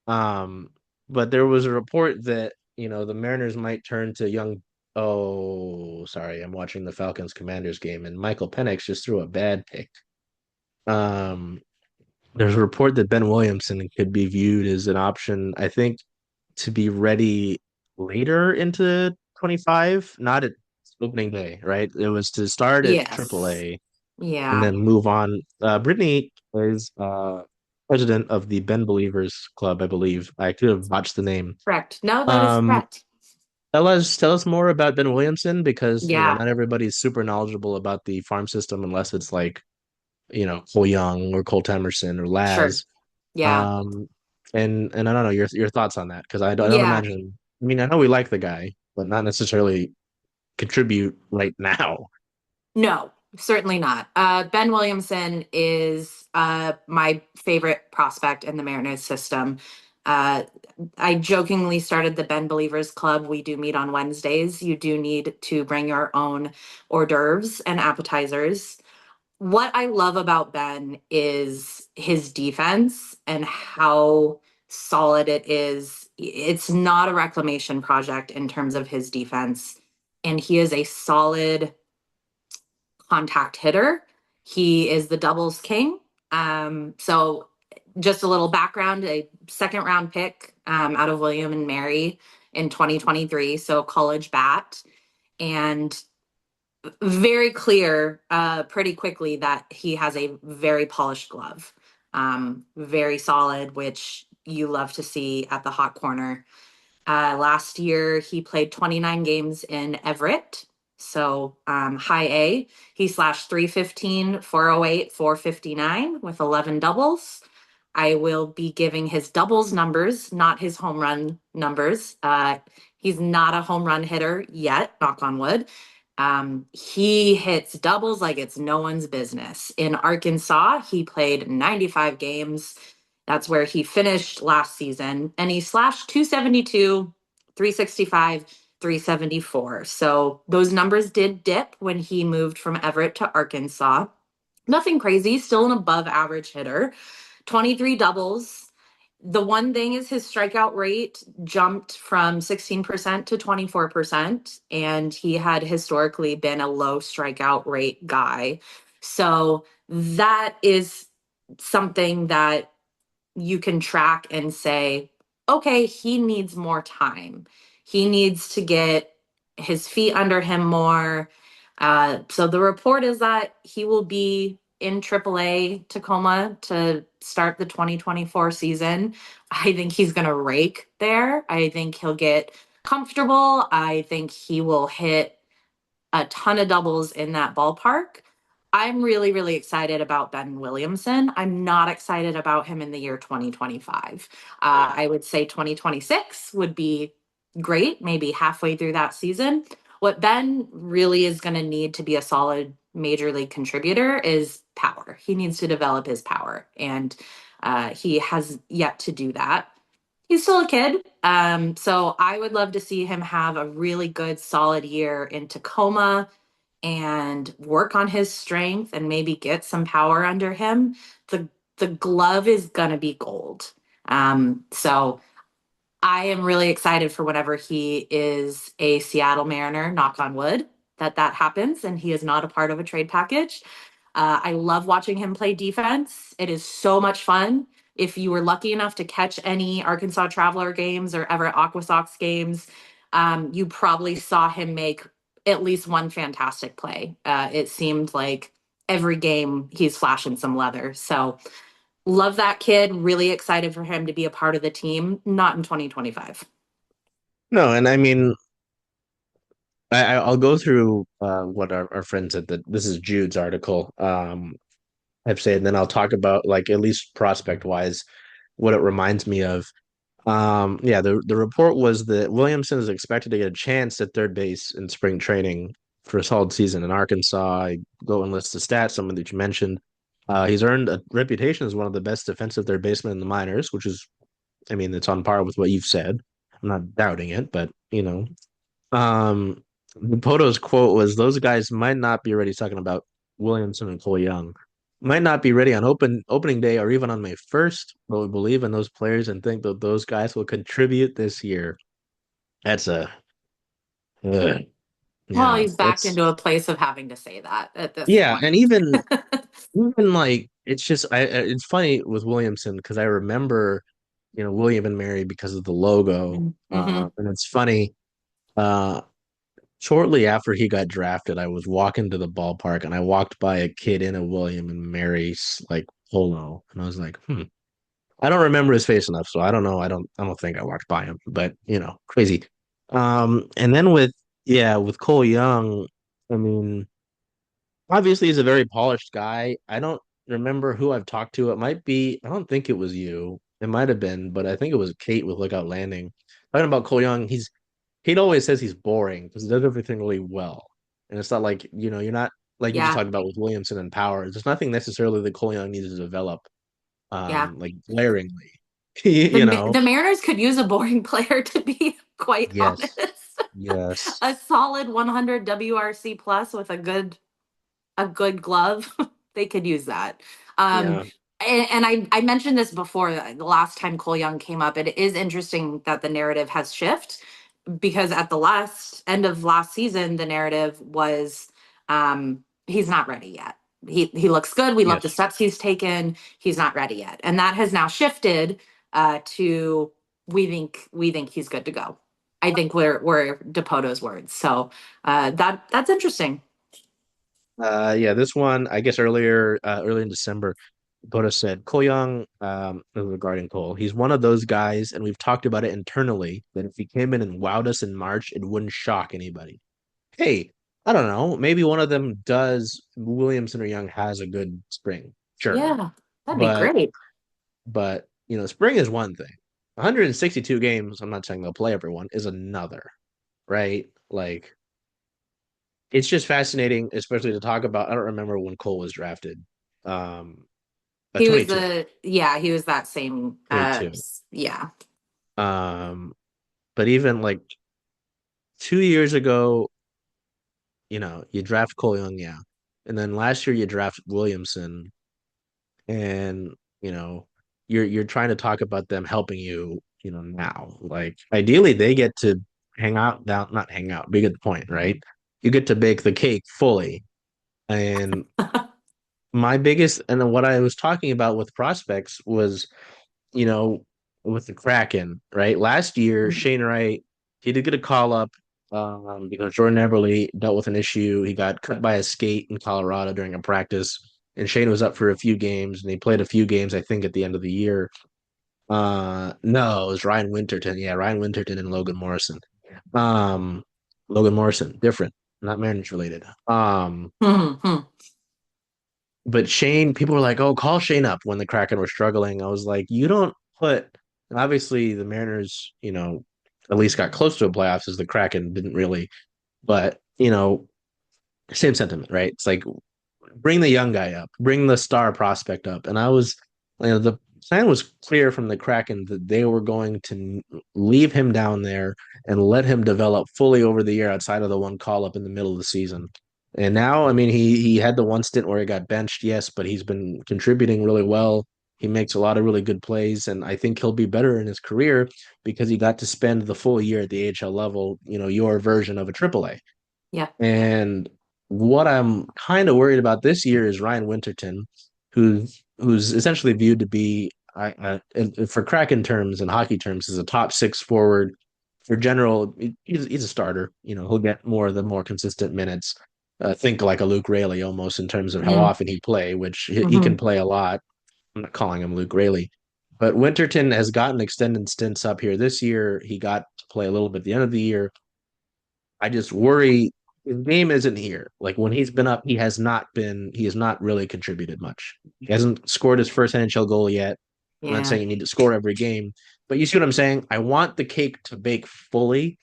Um, but there was a report that, the Mariners might turn to young. Oh, sorry, I'm watching the Falcons Commanders game, and Michael Penix just threw a bad pick. Um, there's a report that Ben Williamson could be viewed as an option, I think, to be ready later into 25, not at opening day, right? It was to start at Yes. AAA and Yeah. then move on. Brittany is president of the Ben Believers Club, I believe. I could have botched the name. Correct. No, that is Um, correct. tell us more about Ben Williamson, because Yeah. not everybody's super knowledgeable about the farm system unless it's like Cole Young or Colt Emerson or Sure. Laz. Yeah. Um, and I don't know your thoughts on that, because I don't Yeah. imagine. I mean, I know we like the guy, but not necessarily contribute right now. No, certainly not. Ben Williamson is my favorite prospect in the Mariners system. Uh, I jokingly started the Ben Believers Club. We do meet on Wednesdays. You do need to bring your own hors d'oeuvres and appetizers. What I love about Ben is his defense and how solid it is. It's not a reclamation project in terms of his defense, and he is a solid contact hitter. He is the doubles king. So just a little background, a second round pick out of William and Mary in 2023. So college bat. And very clear pretty quickly that he has a very polished glove. Very solid, which you love to see at the hot corner. Last year, he played 29 games in Everett. So high A. He slashed 315, 408, 459 with 11 doubles. I will be giving his doubles numbers, not his home run numbers. He's not a home run hitter yet, knock on wood. He hits doubles like it's no one's business. In Arkansas, he played 95 games. That's where he finished last season. And he slashed 272, 365, 374. So those numbers did dip when he moved from Everett to Arkansas. Nothing crazy, still an above average hitter. 23 doubles. The one thing is his strikeout rate jumped from 16% to 24%, and he had historically been a low strikeout rate guy. So that is something that you can track and say, okay, he needs more time. He needs to get his feet under him more. So the report is that he will be in AAA Tacoma to start the 2024 season. I think he's going to rake there. I think he'll get comfortable. I think he will hit a ton of doubles in that ballpark. I'm really, really excited about Ben Williamson. I'm not excited about him in the year 2025. I would say 2026 would be great, maybe halfway through that season. What Ben really is going to need to be a solid major league contributor is power. He needs to develop his power, and he has yet to do that. He's still a kid. So I would love to see him have a really good, solid year in Tacoma and work on his strength and maybe get some power under him. The glove is gonna be gold. So I am really excited for whenever he is a Seattle Mariner, knock on wood, that happens and he is not a part of a trade package. I love watching him play defense. It is so much fun. If you were lucky enough to catch any Arkansas Traveler games or Everett Aqua Sox games, you probably saw him make at least one fantastic play. It seemed like every game he's flashing some leather. So love that kid. Really excited for him to be a part of the team. Not in 2025. No, and I mean, I'll go through what our friends at the this is Jude's article have said, and then I'll talk about like at least prospect wise what it reminds me of. Yeah, the report was that Williamson is expected to get a chance at third base in spring training for a solid season in Arkansas. I go and list the stats, some of that you mentioned. He's earned a reputation as one of the best defensive third basemen in the minors, which is, I mean, it's on par with what you've said. I'm not doubting it, but Poto's quote was, "Those guys might not be ready." Talking about Williamson and Cole Young, might not be ready on opening day or even on May 1st, but we believe in those players and think that those guys will contribute this year. That's uh, Well, yeah, he's backed that's into a place of having to say that at this yeah, point. and even like it's just it's funny with Williamson because I remember William and Mary because of the logo, Mm-hmm. and it's funny. Uh, Shortly after he got drafted, I was walking to the ballpark and I walked by a kid in a William and Mary's like polo, and I was like, I don't remember his face enough, so I don't know. I don't think I walked by him, but crazy. And then with Cole Young, I mean, obviously he's a very polished guy. I don't remember who I've talked to. It might be, I don't think it was you. It might have been, but I think it was Kate with Lookout Landing. Talking about Cole Young, he'd always says he's boring because he does everything really well. And it's not like, you're not like you just Yeah, talked about with Williamson and Power. There's nothing necessarily that Cole Young needs to develop yeah. like glaringly. The Mariners could use a boring player to be quite Yes. honest. Yes. A solid 100 WRC plus with a good glove. They could use that. Um, Yeah. and I mentioned this before the last time Cole Young came up. It is interesting that the narrative has shifted because at the last end of last season, the narrative was he's not ready yet. He looks good. We love the Yes. steps he's taken. He's not ready yet, and that has now shifted to we think he's good to go. I think we're Depoto's words. So that's interesting. Yeah, this one, I guess early in December, Boda said Cole Young, regarding Cole, he's one of those guys, and we've talked about it internally, that if he came in and wowed us in March, it wouldn't shock anybody. Hey, I don't know. Maybe one of them does. Williamson or Young has a good spring, sure, Yeah, that'd be but great. spring is one thing. 162 games. I'm not saying they'll play everyone. Is another, right? Like it's just fascinating, especially to talk about. I don't remember when Cole was drafted. A He was 22, the yeah, he was that same 22. yeah. Um, but even like 2 years ago, you draft Cole Young, yeah, and then last year you draft Williamson, and you know. you're trying to talk about them helping you, now. Like ideally they get to hang out down, not hang out, but you get the point, right? You get to bake the cake fully. And my biggest and what I was talking about with prospects was, you know, with the Kraken, right? Last year, Shane Wright, he did get a call up because Jordan Eberle dealt with an issue. He got cut by a skate in Colorado during a practice, and Shane was up for a few games, and he played a few games, I think, at the end of the year. No, it was Ryan Winterton. Yeah, Ryan Winterton and Logan Morrison. Um, Logan Morrison, different, not Mariners related. Mhm. But Shane, people were like, "Oh, call Shane up" when the Kraken were struggling. I was like, "You don't put." And obviously, the Mariners, at least got close to a playoffs, as the Kraken didn't really. But same sentiment, right? It's like bring the young guy up, bring the star prospect up. And the plan was clear from the Kraken that they were going to leave him down there and let him develop fully over the year outside of the one call up in the middle of the season. And now, I mean, he had the one stint where he got benched, yes, but he's been contributing really well. He makes a lot of really good plays, and I think he'll be better in his career because he got to spend the full year at the AHL level, your version of a AAA. Yeah. And what I'm kind of worried about this year is Ryan Winterton, who's essentially viewed to be, for Kraken terms and hockey terms, is a top six forward. For general, he's a starter. He'll get the more consistent minutes. Think like a Luke Rayleigh almost in terms of how Hmm. often he play, which he can Hmm. play a lot. I'm not calling him Luke Rayleigh, but Winterton has gotten extended stints up here this year. He got to play a little bit at the end of the year. I just worry his game isn't here. Like when he's been up, he has not really contributed much. He hasn't scored his first NHL goal yet. I'm not Yeah. saying you need to score every game, but you see what I'm saying? I want the cake to bake fully.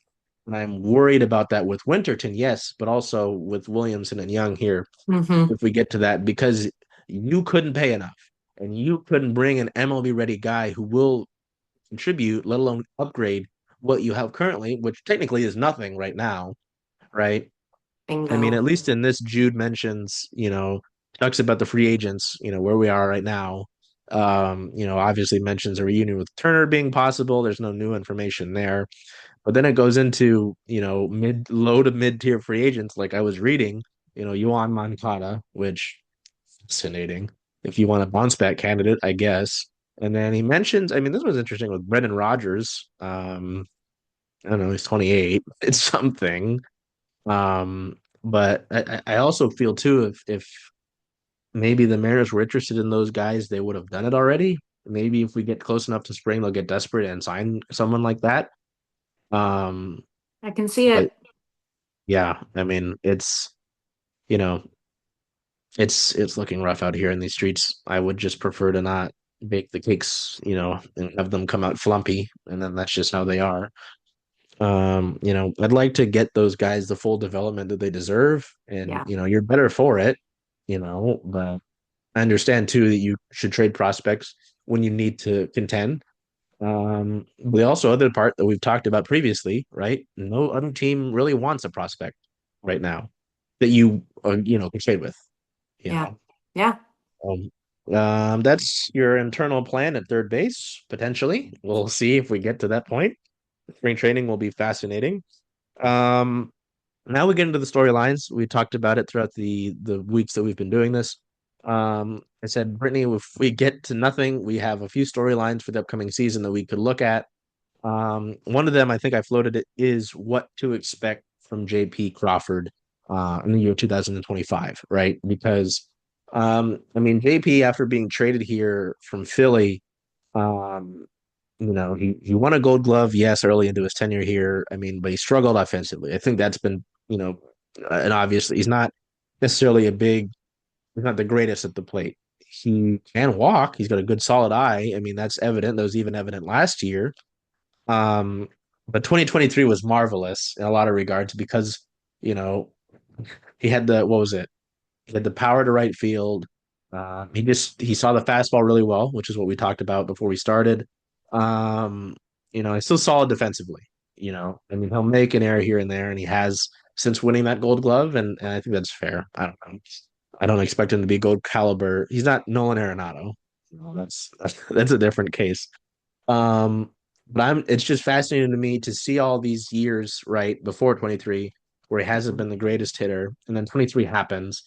And I'm worried about that with Winterton, yes, but also with Williamson and Young here, Hmm. if we get to that, because you couldn't pay enough and you couldn't bring an MLB ready guy who will contribute, let alone upgrade what you have currently, which technically is nothing right now, right? I mean, Bingo. at least in this, Jude mentions, talks about the free agents, where we are right now. Obviously mentions a reunion with Turner being possible. There's no new information there. But then it goes into, low to mid tier free agents, like I was reading, Yuan Moncada, which fascinating. If you want a bounce back candidate, I guess. And then he mentions, I mean, this was interesting with Brendan Rodgers. I don't know, he's 28. It's something. But I also feel too, if maybe the Mariners were interested in those guys, they would have done it already. Maybe if we get close enough to spring, they'll get desperate and sign someone like that. Um, I can see but it. yeah, I mean, you know, it's looking rough out here in these streets. I would just prefer to not bake the cakes, and have them come out flumpy, and then that's just how they are. I'd like to get those guys the full development that they deserve, and Yeah. you're better for it, but I understand too that you should trade prospects when you need to contend. The also other part that we've talked about previously, right? No other team really wants a prospect right now that you can trade with, you Yeah. know. Yeah. That's your internal plan at third base, potentially. We'll see if we get to that point. Spring training will be fascinating. Um, Now we get into the storylines. We talked about it throughout the weeks that we've been doing this. I said, Brittany, if we get to nothing, we have a few storylines for the upcoming season that we could look at. One of them, I think I floated it, is what to expect from JP Crawford in the year 2025, right? Because I mean, JP, after being traded here from Philly, um, he won a gold glove, yes, early into his tenure here. I mean, but he struggled offensively. I think that's been, and obviously necessarily he's not the greatest at the plate. He can walk. He's got a good solid eye. I mean, that's evident. That was even evident last year. Um, but 2023 was marvelous in a lot of regards because, you know, he had what was it? He had the power to right field. He saw the fastball really well, which is what we talked about before we started. Um, he's still solid defensively. I mean, he'll make an error here and there, and he has since winning that Gold Glove, and I think that's fair. I don't know. I don't expect him to be gold caliber. He's not Nolan Arenado, No, that's a different case. Um, but it's just fascinating to me to see all these years right before 23 where he hasn't been the greatest hitter, and then 23 happens,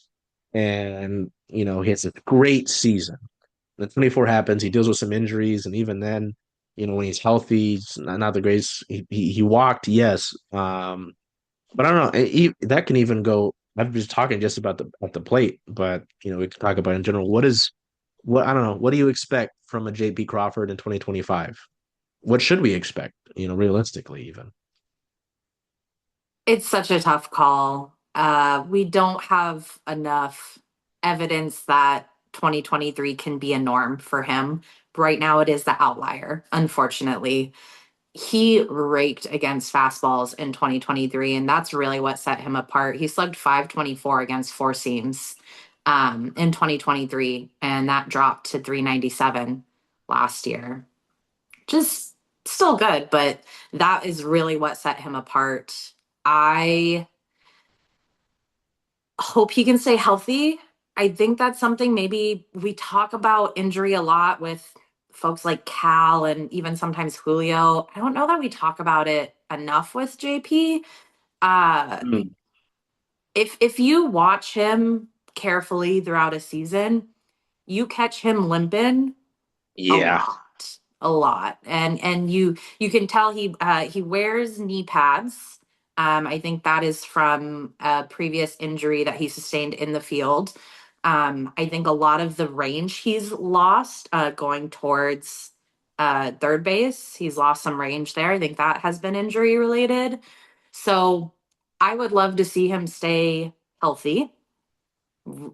and he has a great season. Then 24 happens, he deals with some injuries, and even then, when he's healthy, he's not the greatest. He walked, yes, but I don't know. That can even go. I'm just talking just about the at the plate, but we can talk about in general. What I don't know. What do you expect from a JP Crawford in 2025? What should we expect? Realistically, even. It's such a tough call. We don't have enough evidence that 2023 can be a norm for him. Right now, it is the outlier, unfortunately. He raked against fastballs in 2023, and that's really what set him apart. He slugged 524 against four seams in 2023, and that dropped to 397 last year. Just still good, but that is really what set him apart. I hope he can stay healthy. I think that's something maybe we talk about injury a lot with folks like Cal and even sometimes Julio. I don't know that we talk about it enough with JP. Uh, Mm. if you watch him carefully throughout a season, you catch him limping a Yeah. lot, a lot, and you can tell he wears knee pads. I think that is from a previous injury that he sustained in the field. I think a lot of the range he's lost going towards third base, he's lost some range there. I think that has been injury related. So I would love to see him stay healthy.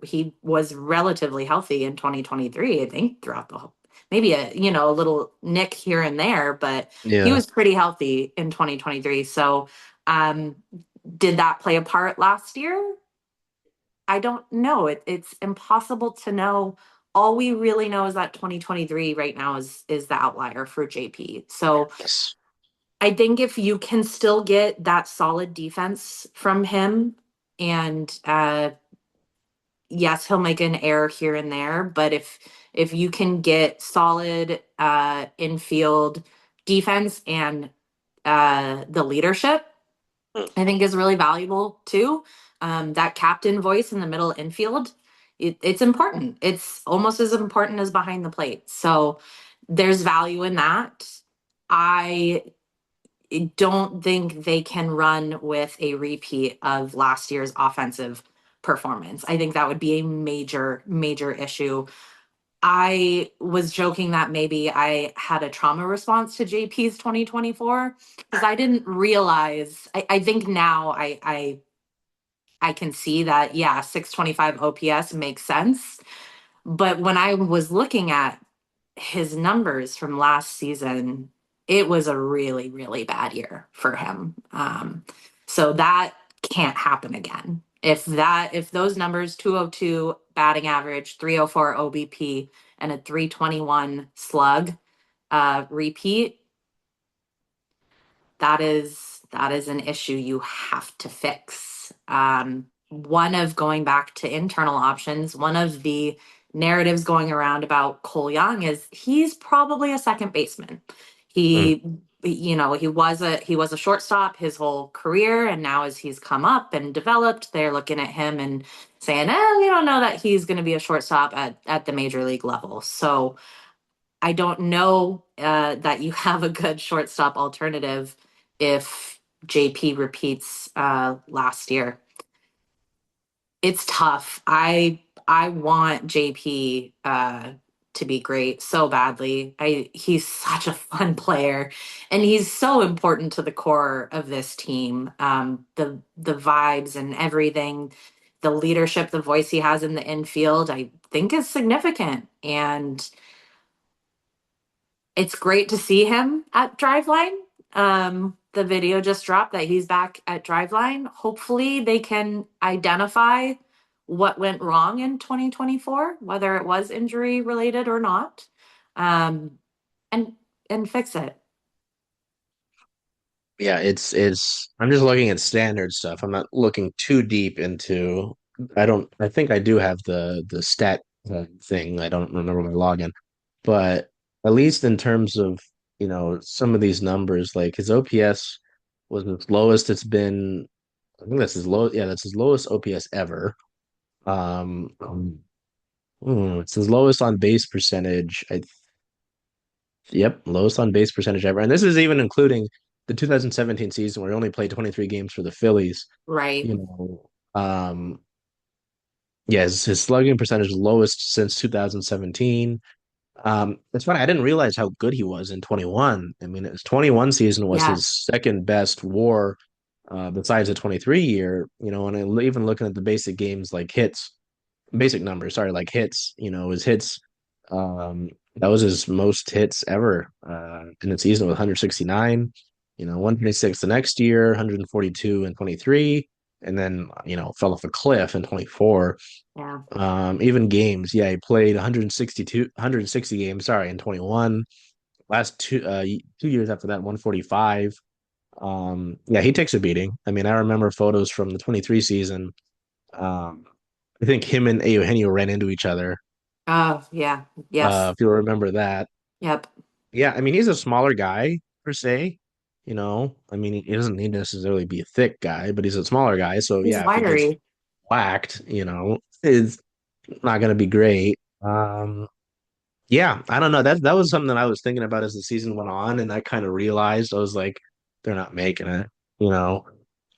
He was relatively healthy in 2023, I think, throughout the whole, maybe a little nick here and there, but he Yeah. was pretty healthy in 2023. So um did that play a part last year? I don't know. It's impossible to know. All we really know is that 2023 right now is the outlier for JP. So Yes. I think if you can still get that solid defense from him, and yes, he'll make an error here and there, but if you can get solid infield defense and the leadership, Mm. I think is really valuable too. That captain voice in the middle infield, it's important. It's almost as important as behind the plate. So there's value in that. I don't think they can run with a repeat of last year's offensive performance. I think that would be a major, major issue. I was joking that maybe I had a trauma response to JP's 2024 because I didn't realize. I think now I can see that, yeah, 625 OPS makes sense. But when I was looking at his numbers from last season, it was a really, really bad year for him. So that can't happen again. If those numbers, 202 batting average, 304 OBP, and a 321 slug repeat, that is an issue you have to fix. One of going back to internal options, one of the narratives going around about Cole Young is he's probably a second baseman. Mm. He was a shortstop his whole career, and now as he's come up and developed, they're looking at him and saying, we don't know that he's going to be a shortstop at the major league level. So I don't know that you have a good shortstop alternative if JP repeats last year. It's tough. I want JP to be great so badly. He's such a fun player, and he's so important to the core of this team. The vibes and everything, the leadership, the voice he has in the infield, I think is significant. And it's great to see him at Driveline. The video just dropped that he's back at Driveline. Hopefully, they can identify what went wrong in 2024, whether it was injury related or not, um, and fix it. Yeah, it's I'm just looking at standard stuff. I'm not looking too deep into I think I do have the stat thing. I don't remember my login. but at least in terms of, some of these numbers, like his OPS was the lowest it's been. I think that's his low. Yeah, that's his lowest OPS ever. Um, it's his lowest on base percentage. Yep, lowest on base percentage ever. And this is even including the 2017 season where he only played 23 games for the Phillies. Right. You know, yeah, his slugging percentage is lowest since 2017. It's funny, I didn't realize how good he was in 21. I mean, his 21 season was his Yes. second best WAR, besides the 23 year. And even looking at the basic games like hits, basic numbers, sorry, like hits, his hits, that was his most hits ever in a season with 169, 126 the next year, 142 and 23, and then, fell off a cliff in 24. Yeah. Even games, yeah, he played 160 games, sorry, in 21. Last 2 years after that, 145. Yeah, he takes a beating. I mean, I remember photos from the 23 season. Um, I think him and Eugenio ran into each other. Oh, yeah. Yes. If you'll remember that. Yep. Yeah, I mean, he's a smaller guy per se. I mean, he doesn't need to necessarily be a thick guy, but he's a smaller guy. So He's yeah, if he gets wiry. whacked, it's not gonna be great. Yeah, I don't know. That was something that I was thinking about as the season went on, and I kind of realized I was like, they're not making it, you know.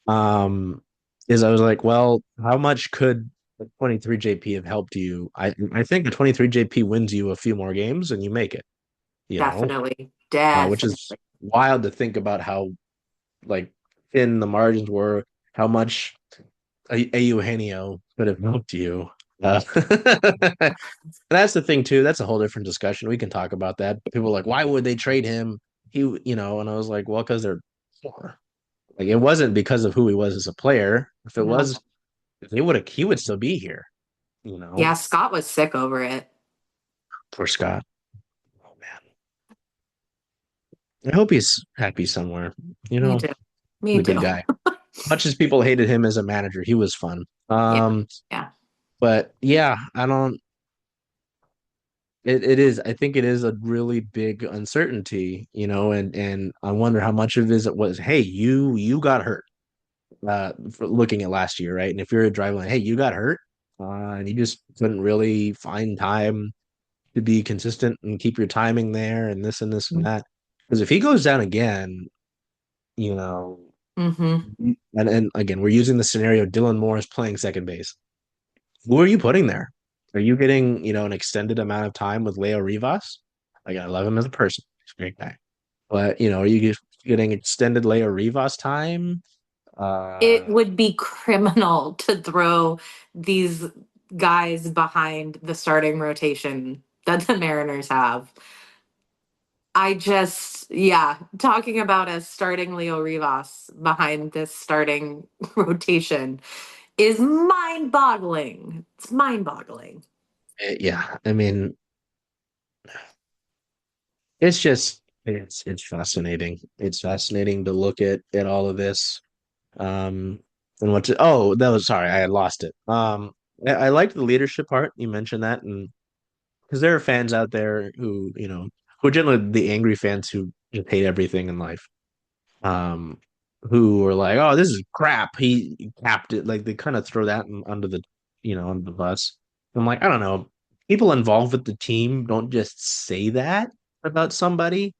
Um, is I was like, well, how much could the 23 JP have helped you? I think the 23 JP wins you a few more games and you make it, Definitely. which is Definitely. wild to think about how like thin the margins were, how much a Eugenio could have helped you. And that's the thing too. That's a whole different discussion. We can talk about that. People are like, why would they trade him? And I was like, well, because they're poor. Like it wasn't because of who he was as a player. If it No. was, he would still be here. Yeah, Scott was sick over it. Poor Scott. Oh man, I hope he's happy somewhere. Me He's too. Me a good too. guy. Much as people hated him as a manager, he was fun. Yeah. Yeah. But yeah, I don't. It is. I think it is a really big uncertainty, and I wonder how much of it was, hey, you got hurt, for looking at last year, right? And if you're a driver, like, hey, you got hurt, and you just couldn't really find time to be consistent and keep your timing there, and this and that. Because if he goes down again, you know, Mm-hmm. and again, we're using the scenario Dylan Moore is playing second base. Who are you putting there? Are you getting, an extended amount of time with Leo Rivas? Like, I love him as a person. He's a great guy. But, are you just getting extended Leo Rivas time? It Uh, would be criminal to throw these guys behind the starting rotation that the Mariners have. Yeah, talking about us starting Leo Rivas behind this starting rotation is mind boggling. It's mind boggling. yeah, I mean, it's fascinating. It's fascinating to look at all of this. And that was, sorry, I had lost it. I liked the leadership part. You mentioned that, and because there are fans out there who are generally the angry fans who just hate everything in life. Um, who are like, "Oh, this is crap." He capped it. Like they kind of throw that under under the bus. I'm like, I don't know. People involved with the team don't just say that about somebody.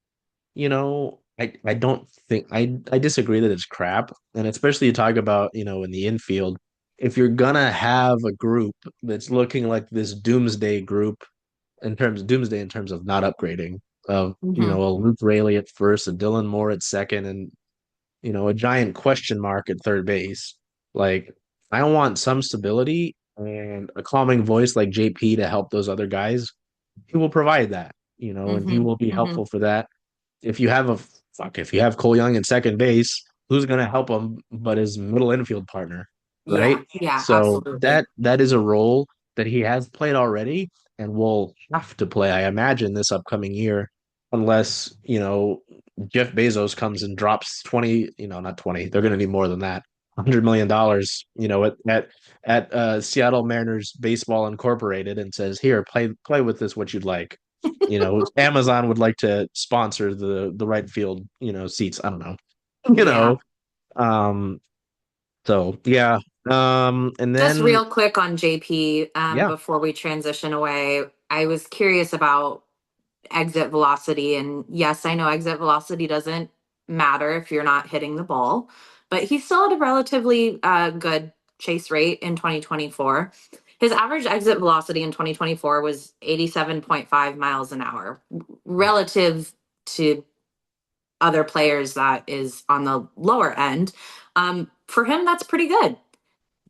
I don't think I disagree that it's crap. And especially you talk about, in the infield, if you're gonna have a group that's looking like this doomsday group in terms of not upgrading, of, Hmm. a Luke Rayleigh at first, a Dylan Moore at second, and a giant question mark at third base. Like, I want some stability and a calming voice like JP to help those other guys. He will provide that, and he Hmm. will be Hmm. helpful for that. If you have Cole Young in second base, who's going to help him but his middle infield partner, Yeah, right? yeah, So absolutely. that is a role that he has played already and will have to play, I imagine, this upcoming year, unless Jeff Bezos comes and drops 20, not 20, they're going to need more than that. $100 million, at Seattle Mariners Baseball Incorporated, and says, "Here, play with this what you'd like." Amazon would like to sponsor the right field, seats. I don't know. You Yeah. know. Um, so yeah. And Just then real quick on JP, yeah. before we transition away, I was curious about exit velocity. And yes, I know exit velocity doesn't matter if you're not hitting the ball, but he still had a relatively good chase rate in 2024. His average exit velocity in 2024 was 87.5 miles an hour, relative to other players that is on the lower end. For him, that's pretty good.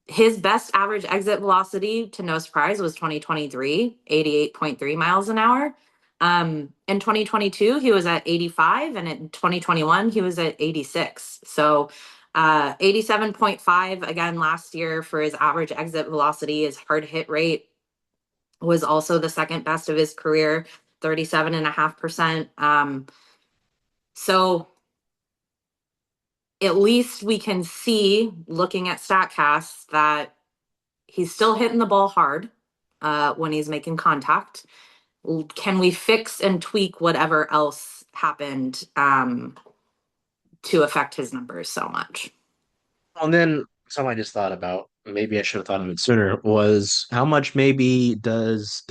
His best average exit velocity, to no surprise, was 2023, 88.3 miles an hour. In 2022, he was at 85, and in 2021, he was at 86. So 87.5 again last year for his average exit velocity. His hard hit rate was also the second best of his career, 37.5%. So at least we can see, looking at StatCast, that he's still hitting the ball hard when he's making contact. Can we fix and tweak whatever else happened to affect his numbers so much? And then something I just thought about, maybe I should have thought of it sooner, was how much maybe does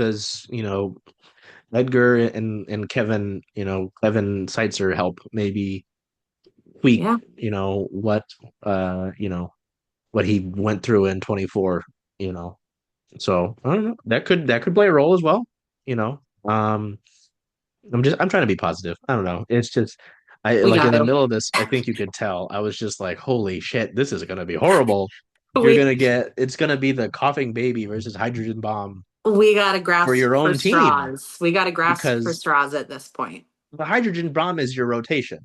Edgar and Kevin Seitzer help maybe tweak, Yeah, uh, you know, what he went through in 24, you know. So I don't know. That could play a role as well, you know. I'm trying to be positive. I don't know. It's just I we like in got the to. middle of this, I think you could tell. I was just like, holy shit, this is gonna be horrible. we It's gonna be the coughing baby versus hydrogen bomb we got to for grasp your for own team straws. We got to grasp for because straws at this point. the hydrogen bomb is your rotation.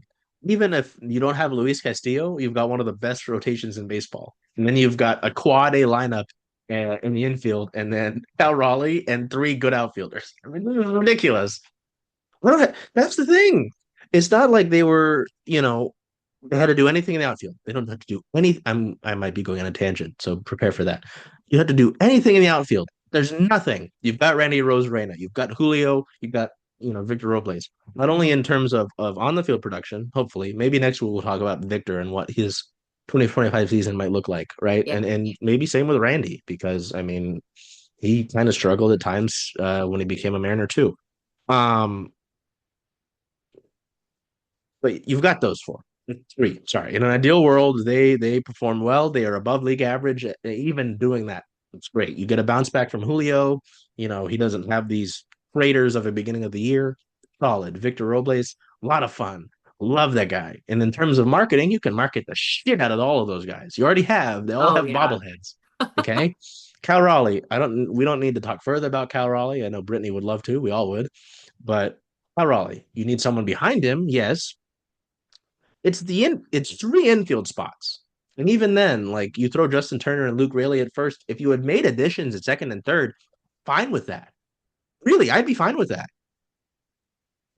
Even if you don't have Luis Castillo, you've got one of the best rotations in baseball. And then you've got a quad A lineup in the infield, and then Cal Raleigh and three good outfielders. I mean, this is ridiculous. Well, that's the thing. It's not like they had to do anything in the outfield. They don't have to do any. I might be going on a tangent, so prepare for that. You have to do anything in the outfield. There's nothing. You've got Randy Rosarena. You've got Julio. You've got Victor Robles. Not only in terms of on the field production. Hopefully, maybe next week we'll talk about Victor and what his 2025 season might look like, right? Yeah. And maybe same with Randy because I mean he kind of struggled at times when he became a Mariner too. Um, but you've got those four. Three. Sorry. In an ideal world, they perform well. They are above league average. Even doing that, it's great. You get a bounce back from Julio. He doesn't have these craters of the beginning of the year. Solid. Victor Robles, a lot of fun. Love that guy. And in terms of marketing, you can market the shit out of all of those guys. You already have. They all Oh have yeah. bobbleheads. Okay. Cal Raleigh. We don't need to talk further about Cal Raleigh. I know Brittany would love to. We all would. But Cal Raleigh, you need someone behind him, yes, it's three infield spots. And even then, like you throw Justin Turner and Luke Raley at first, if you had made additions at second and third, fine with that. Really, I'd be fine with that.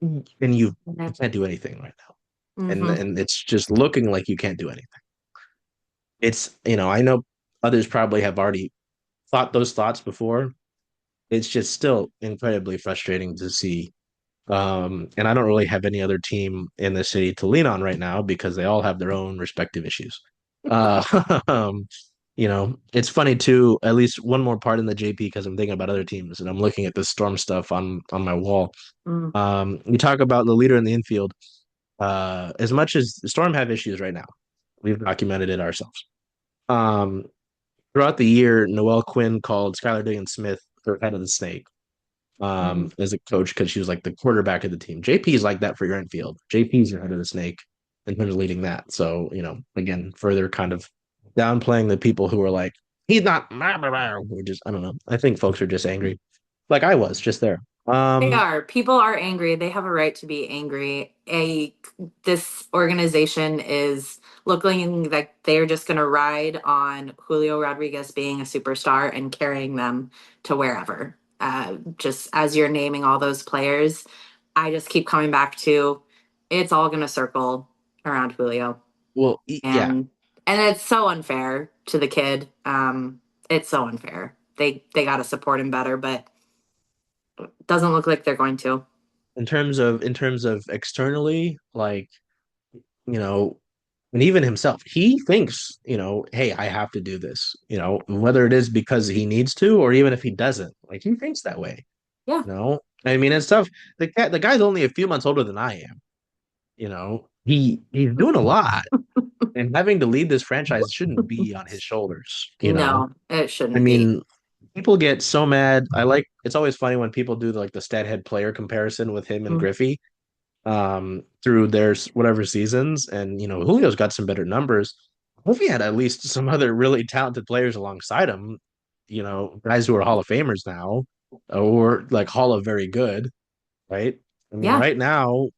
And you can't do anything right now. And Mm-hmm. and it's just looking like you can't do anything. I know others probably have already thought those thoughts before. It's just still incredibly frustrating to see. And I don't really have any other team in the city to lean on right now because they all have their own respective issues. Uh, it's funny too. At least one more part in the JP because I'm thinking about other teams and I'm looking at the Storm stuff on my wall. Mm. You talk about the leader in the infield. As much as the Storm have issues right now, we've documented it ourselves. Um, Throughout the year, Noelle Quinn called Skylar Diggins Smith her head of the snake Mm. as a coach because she was like the quarterback of the team. JP is like that for your infield. JP's your head of the snake in terms of leading that. So, again, further kind of downplaying the people who are like, he's not, we're just, I don't know. I think folks are just angry. Like I was just there. They are. People are angry. They have a right to be angry. This organization is looking like they're just going to ride on Julio Rodriguez being a superstar and carrying them to wherever. Just as you're naming all those players, I just keep coming back to it's all going to circle around Julio, Well, yeah. and it's so unfair to the kid. It's so unfair. They got to support him better, but Doesn't look like they're going to. In terms of externally, like, you know, and even himself, he thinks, hey, I have to do this, whether it is because he needs to or even if he doesn't, like he thinks that way, Yeah. I mean, it's tough. The guy's only a few months older than I am, he's doing a lot, and having to lead this franchise shouldn't be on his shoulders. No, it I shouldn't be. mean, people get so mad. It's always funny when people do like the stat head player comparison with him and Mm. Griffey through their whatever seasons. And Julio's got some better numbers. If he had at least some other really talented players alongside him, guys who are Hall of Famers now, or like Hall of Very Good, right? I mean, Yeah. right now,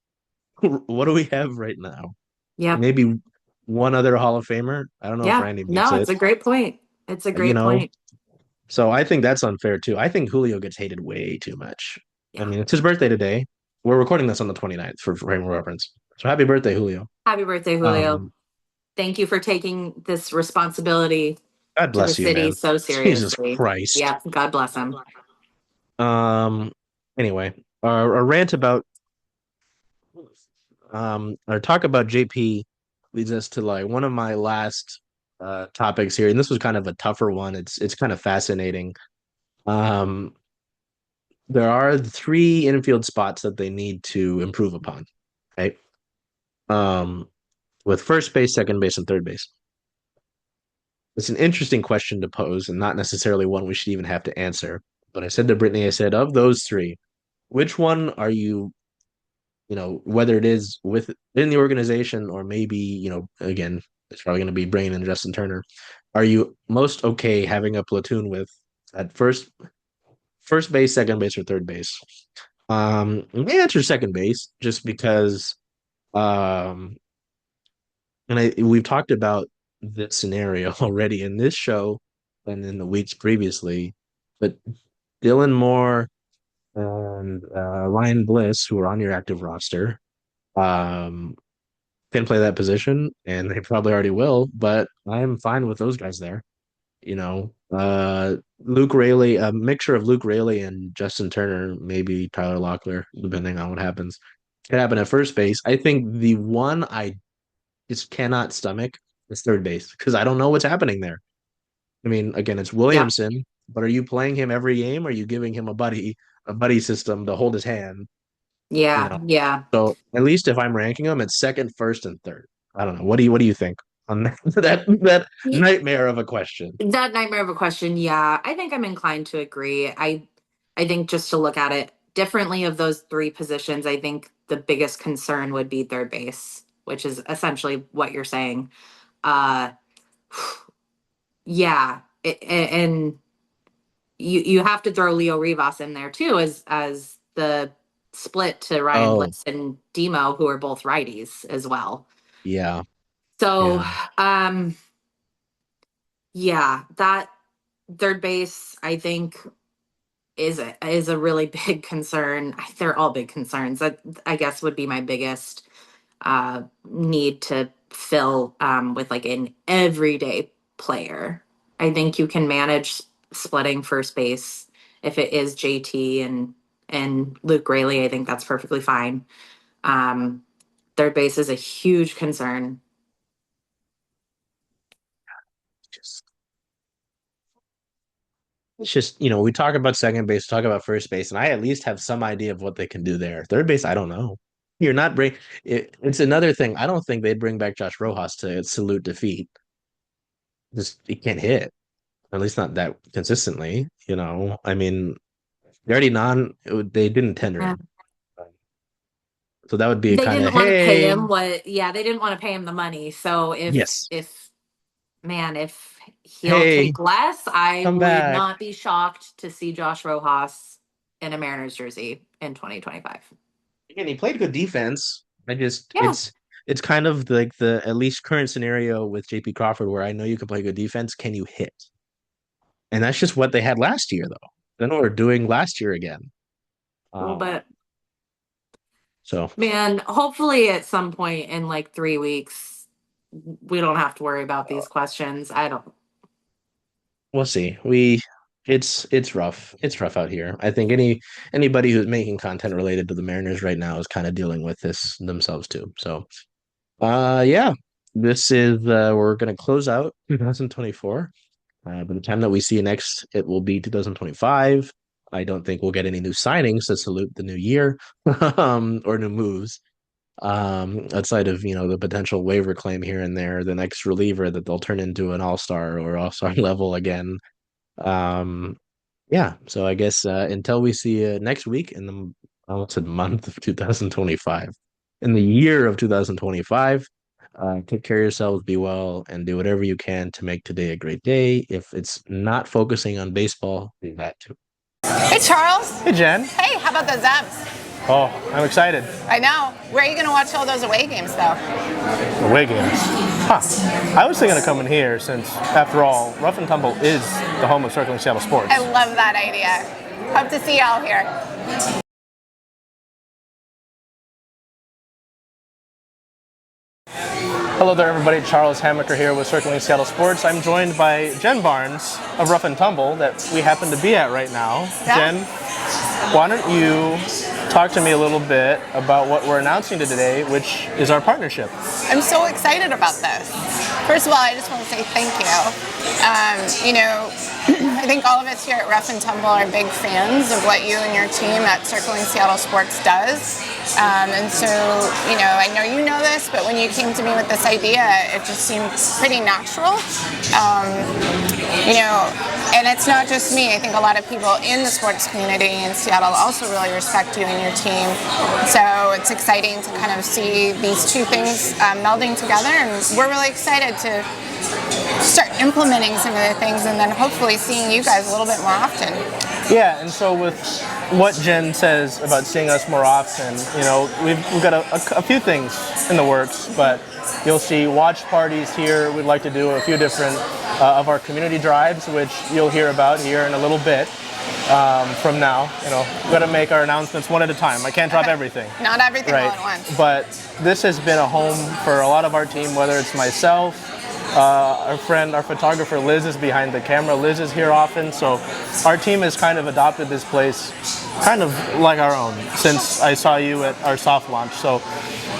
what do we have right now? Yep. Maybe one other Hall of Famer. I don't know if Yeah. Randy makes No, it's it. a great point. It's a You great know, point. so I think that's unfair too. I think Julio gets hated way too much. I Yeah. mean, it's his birthday today. We're recording this on the 29th for frame of reference. So happy birthday, Julio. Happy birthday, Julio. Um, Thank you for taking this responsibility God to the bless you, city man. so Jesus seriously. Christ. Yeah. God bless him. Um, anyway, our rant about our talk about JP leads us to like one of my last topics here, and this was kind of a tougher one. It's kind of fascinating. Um, there are three infield spots that they need to improve upon. Right. Um, with first base, second base, and third base. It's an interesting question to pose and not necessarily one we should even have to answer. But I said to Brittany, I said, of those three, which one are you, whether it is within the organization or maybe, again, it's probably going to be Brain and Justin Turner. Are you most okay having a platoon with at first base, second base, or third base? The answer second base, just because um and we've talked about this scenario already in this show and in the weeks previously, but Dylan Moore and Ryan Bliss, who are on your active roster, um, can play that position, and they probably already will. But I'm fine with those guys there. Luke Rayleigh, a mixture of Luke Rayleigh and Justin Turner, maybe Tyler Locklear, depending on what happens. Could happen at first base. I think the one I just cannot stomach is third base because I don't know what's happening there. I mean, again, it's Yeah. Williamson, but are you playing him every game? Or are you giving him a buddy system to hold his hand? You Yeah. know, Yeah. so at least if I'm ranking them, it's second, first, and third. I don't know. What do you think on that nightmare of a question? That nightmare of a question, yeah, I think I'm inclined to agree. I think just to look at it differently of those three positions, I think the biggest concern would be third base, which is essentially what you're saying. Uh yeah, and you have to throw Leo Rivas in there too as the split to Ryan Oh, Bliss and Demo, who are both righties as well. yeah, So, yeah. um yeah, that third base, I think is a really big concern. They're all big concerns. That I guess would be my biggest need to fill with like an everyday player. I think you can manage splitting first base if it is JT and Luke Rayleigh. I think that's perfectly fine. Um, third base is a huge concern. Just it's just we talk about second base, talk about first base, and I at least have some idea of what they can do there. Third base, I don't know. You're not bring it's another thing. I don't think they'd bring back Josh Rojas to salute defeat. Just he can't hit, at least not that consistently. I mean, they already they didn't tender Yeah. him, so that would be a They kind of didn't want to pay hey, him what, yeah, they didn't want to pay him the money. So yes, if he'll hey, take less, I come would back. not be shocked to see Josh Rojas in a Mariners jersey in 2025. Again, he played good defense. I just Yeah. it's kind of like the at least current scenario with JP Crawford where I know you can play good defense. Can you hit? And that's just what they had last year, though. Then we're doing last year again. A little Um, bit. so Man, hopefully at some point in like 3 weeks, we don't have to worry about these questions. I don't. we'll see. We It's rough. It's rough out here. I think anybody who's making content related to the Mariners right now is kind of dealing with this themselves too. So, yeah, this is we're gonna close out 2024. By the time that we see you next, it will be 2025. I don't think we'll get any new signings to salute the new year, or new moves. Outside of, the potential waiver claim here and there, the next reliever that they'll turn into an all-star or all-star level again. Um, yeah, so I guess until we see you next week in the I almost said month of 2025, in the year of 2025, take care of yourselves, be well, and do whatever you can to make today a great day. If it's not focusing on baseball, do that too. Hey, Charles. Hey, Jen. Hey, how about those M's? Oh, I'm excited. I know. Where are you going to watch all those away games, though? Away games. Huh. I was thinking of coming here since, after all, Rough and Tumble is the home of Circling Seattle Sports. I love that idea. Hope to see y'all here. Hello there, everybody. Charles Hamaker here with Circling Seattle Sports. I'm joined by Jen Barnes of Rough and Tumble that we happen to be at right now. Yeah. Jen, why don't you talk to me a little bit about what we're announcing today, which is our partnership. I'm so excited about this. First of all, I just want to say thank you. I think all of us here at Rough and Tumble are big fans of what you and your team at Circling Seattle Sports does. And so, I know you know this, but when you came to me with this idea, it just seemed pretty natural. And it's not just me. I think a lot of people in the sports community in Seattle also really respect you and your team. So it's exciting to kind of see these two things melding together, and we're really excited to start implementing some of the things and then hopefully seeing you guys a little bit more often. Yeah, and so with what Jen says about seeing us more often, we've got a few things in the works, but you'll see watch parties here. We'd like to do a few different of our community drives, which you'll hear about here in a little bit from now. We've got to make our announcements one at a time. I can't drop everything. Not everything right? all at once. But this has been a home for a lot of our team, whether it's myself, our friend, our photographer Liz is behind the camera. Liz is here often, so our team has kind of adopted this place kind of like our own since I saw you at our soft launch. So,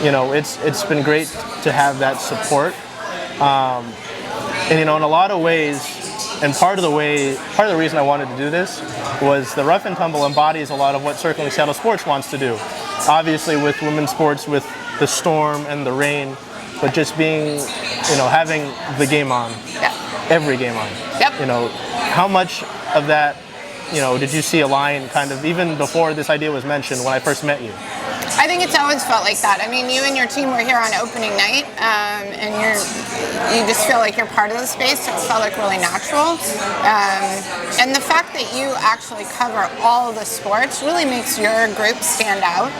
it's been great to have that support. In a lot of ways, and part of the reason I wanted to do this was the Rough and Tumble embodies a lot of what Circling Seattle Sports wants to do. Obviously with women's sports, with the storm and the rain, but just being, having the game on, every game on. Yep. How much of that, did you see a line kind of even before this idea was mentioned when I first met you? I think it's always felt like that. I mean, you and your team were here on opening night, and you just feel like you're part of the space, so it felt like really natural. And the fact that you actually cover all of the sports really makes your group stand out.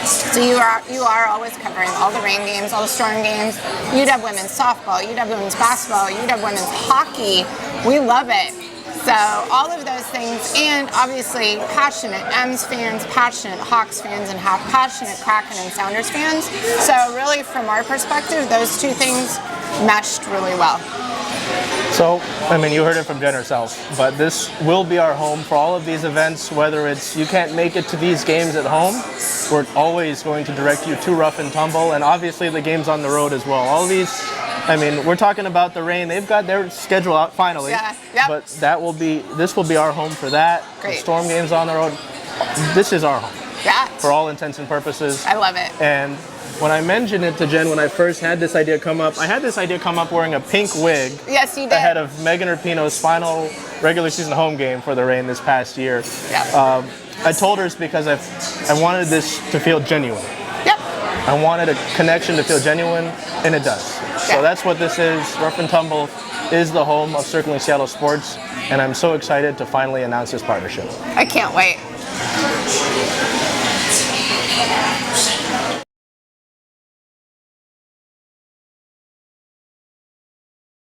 So you are always covering all the rain games, all the storm games. You'd have women's softball, you'd have women's basketball, you'd have women's hockey. We love it. So all of those things, and obviously passionate M's fans, passionate Hawks fans, and passionate Kraken and Sounders fans. So really, from our perspective, those two things meshed really well. So, you heard it from Jen herself, but this will be our home for all of these events, whether it's you can't make it to these games at home, we're always going to direct you to Rough and Tumble, and obviously the games on the road as well. All these, we're talking about the rain, they've got their schedule out finally, but this will be our home for that. Great. The storm games on the road, this is our home. Yeah. For all intents and purposes. I love it. And when I mentioned it to Jen, when I first had this idea come up, I had this idea come up wearing a pink wig. Yes, you did. Ahead of Megan Rapinoe's final regular season home game for the Reign this past year. Yeah. I told her it's because I wanted this to feel genuine. Yep. I wanted a connection to feel genuine, and it does. Yeah. So that's what this is. Rough and Tumble is the home of Circling Seattle Sports, and I'm so excited to finally announce this partnership. I can't wait.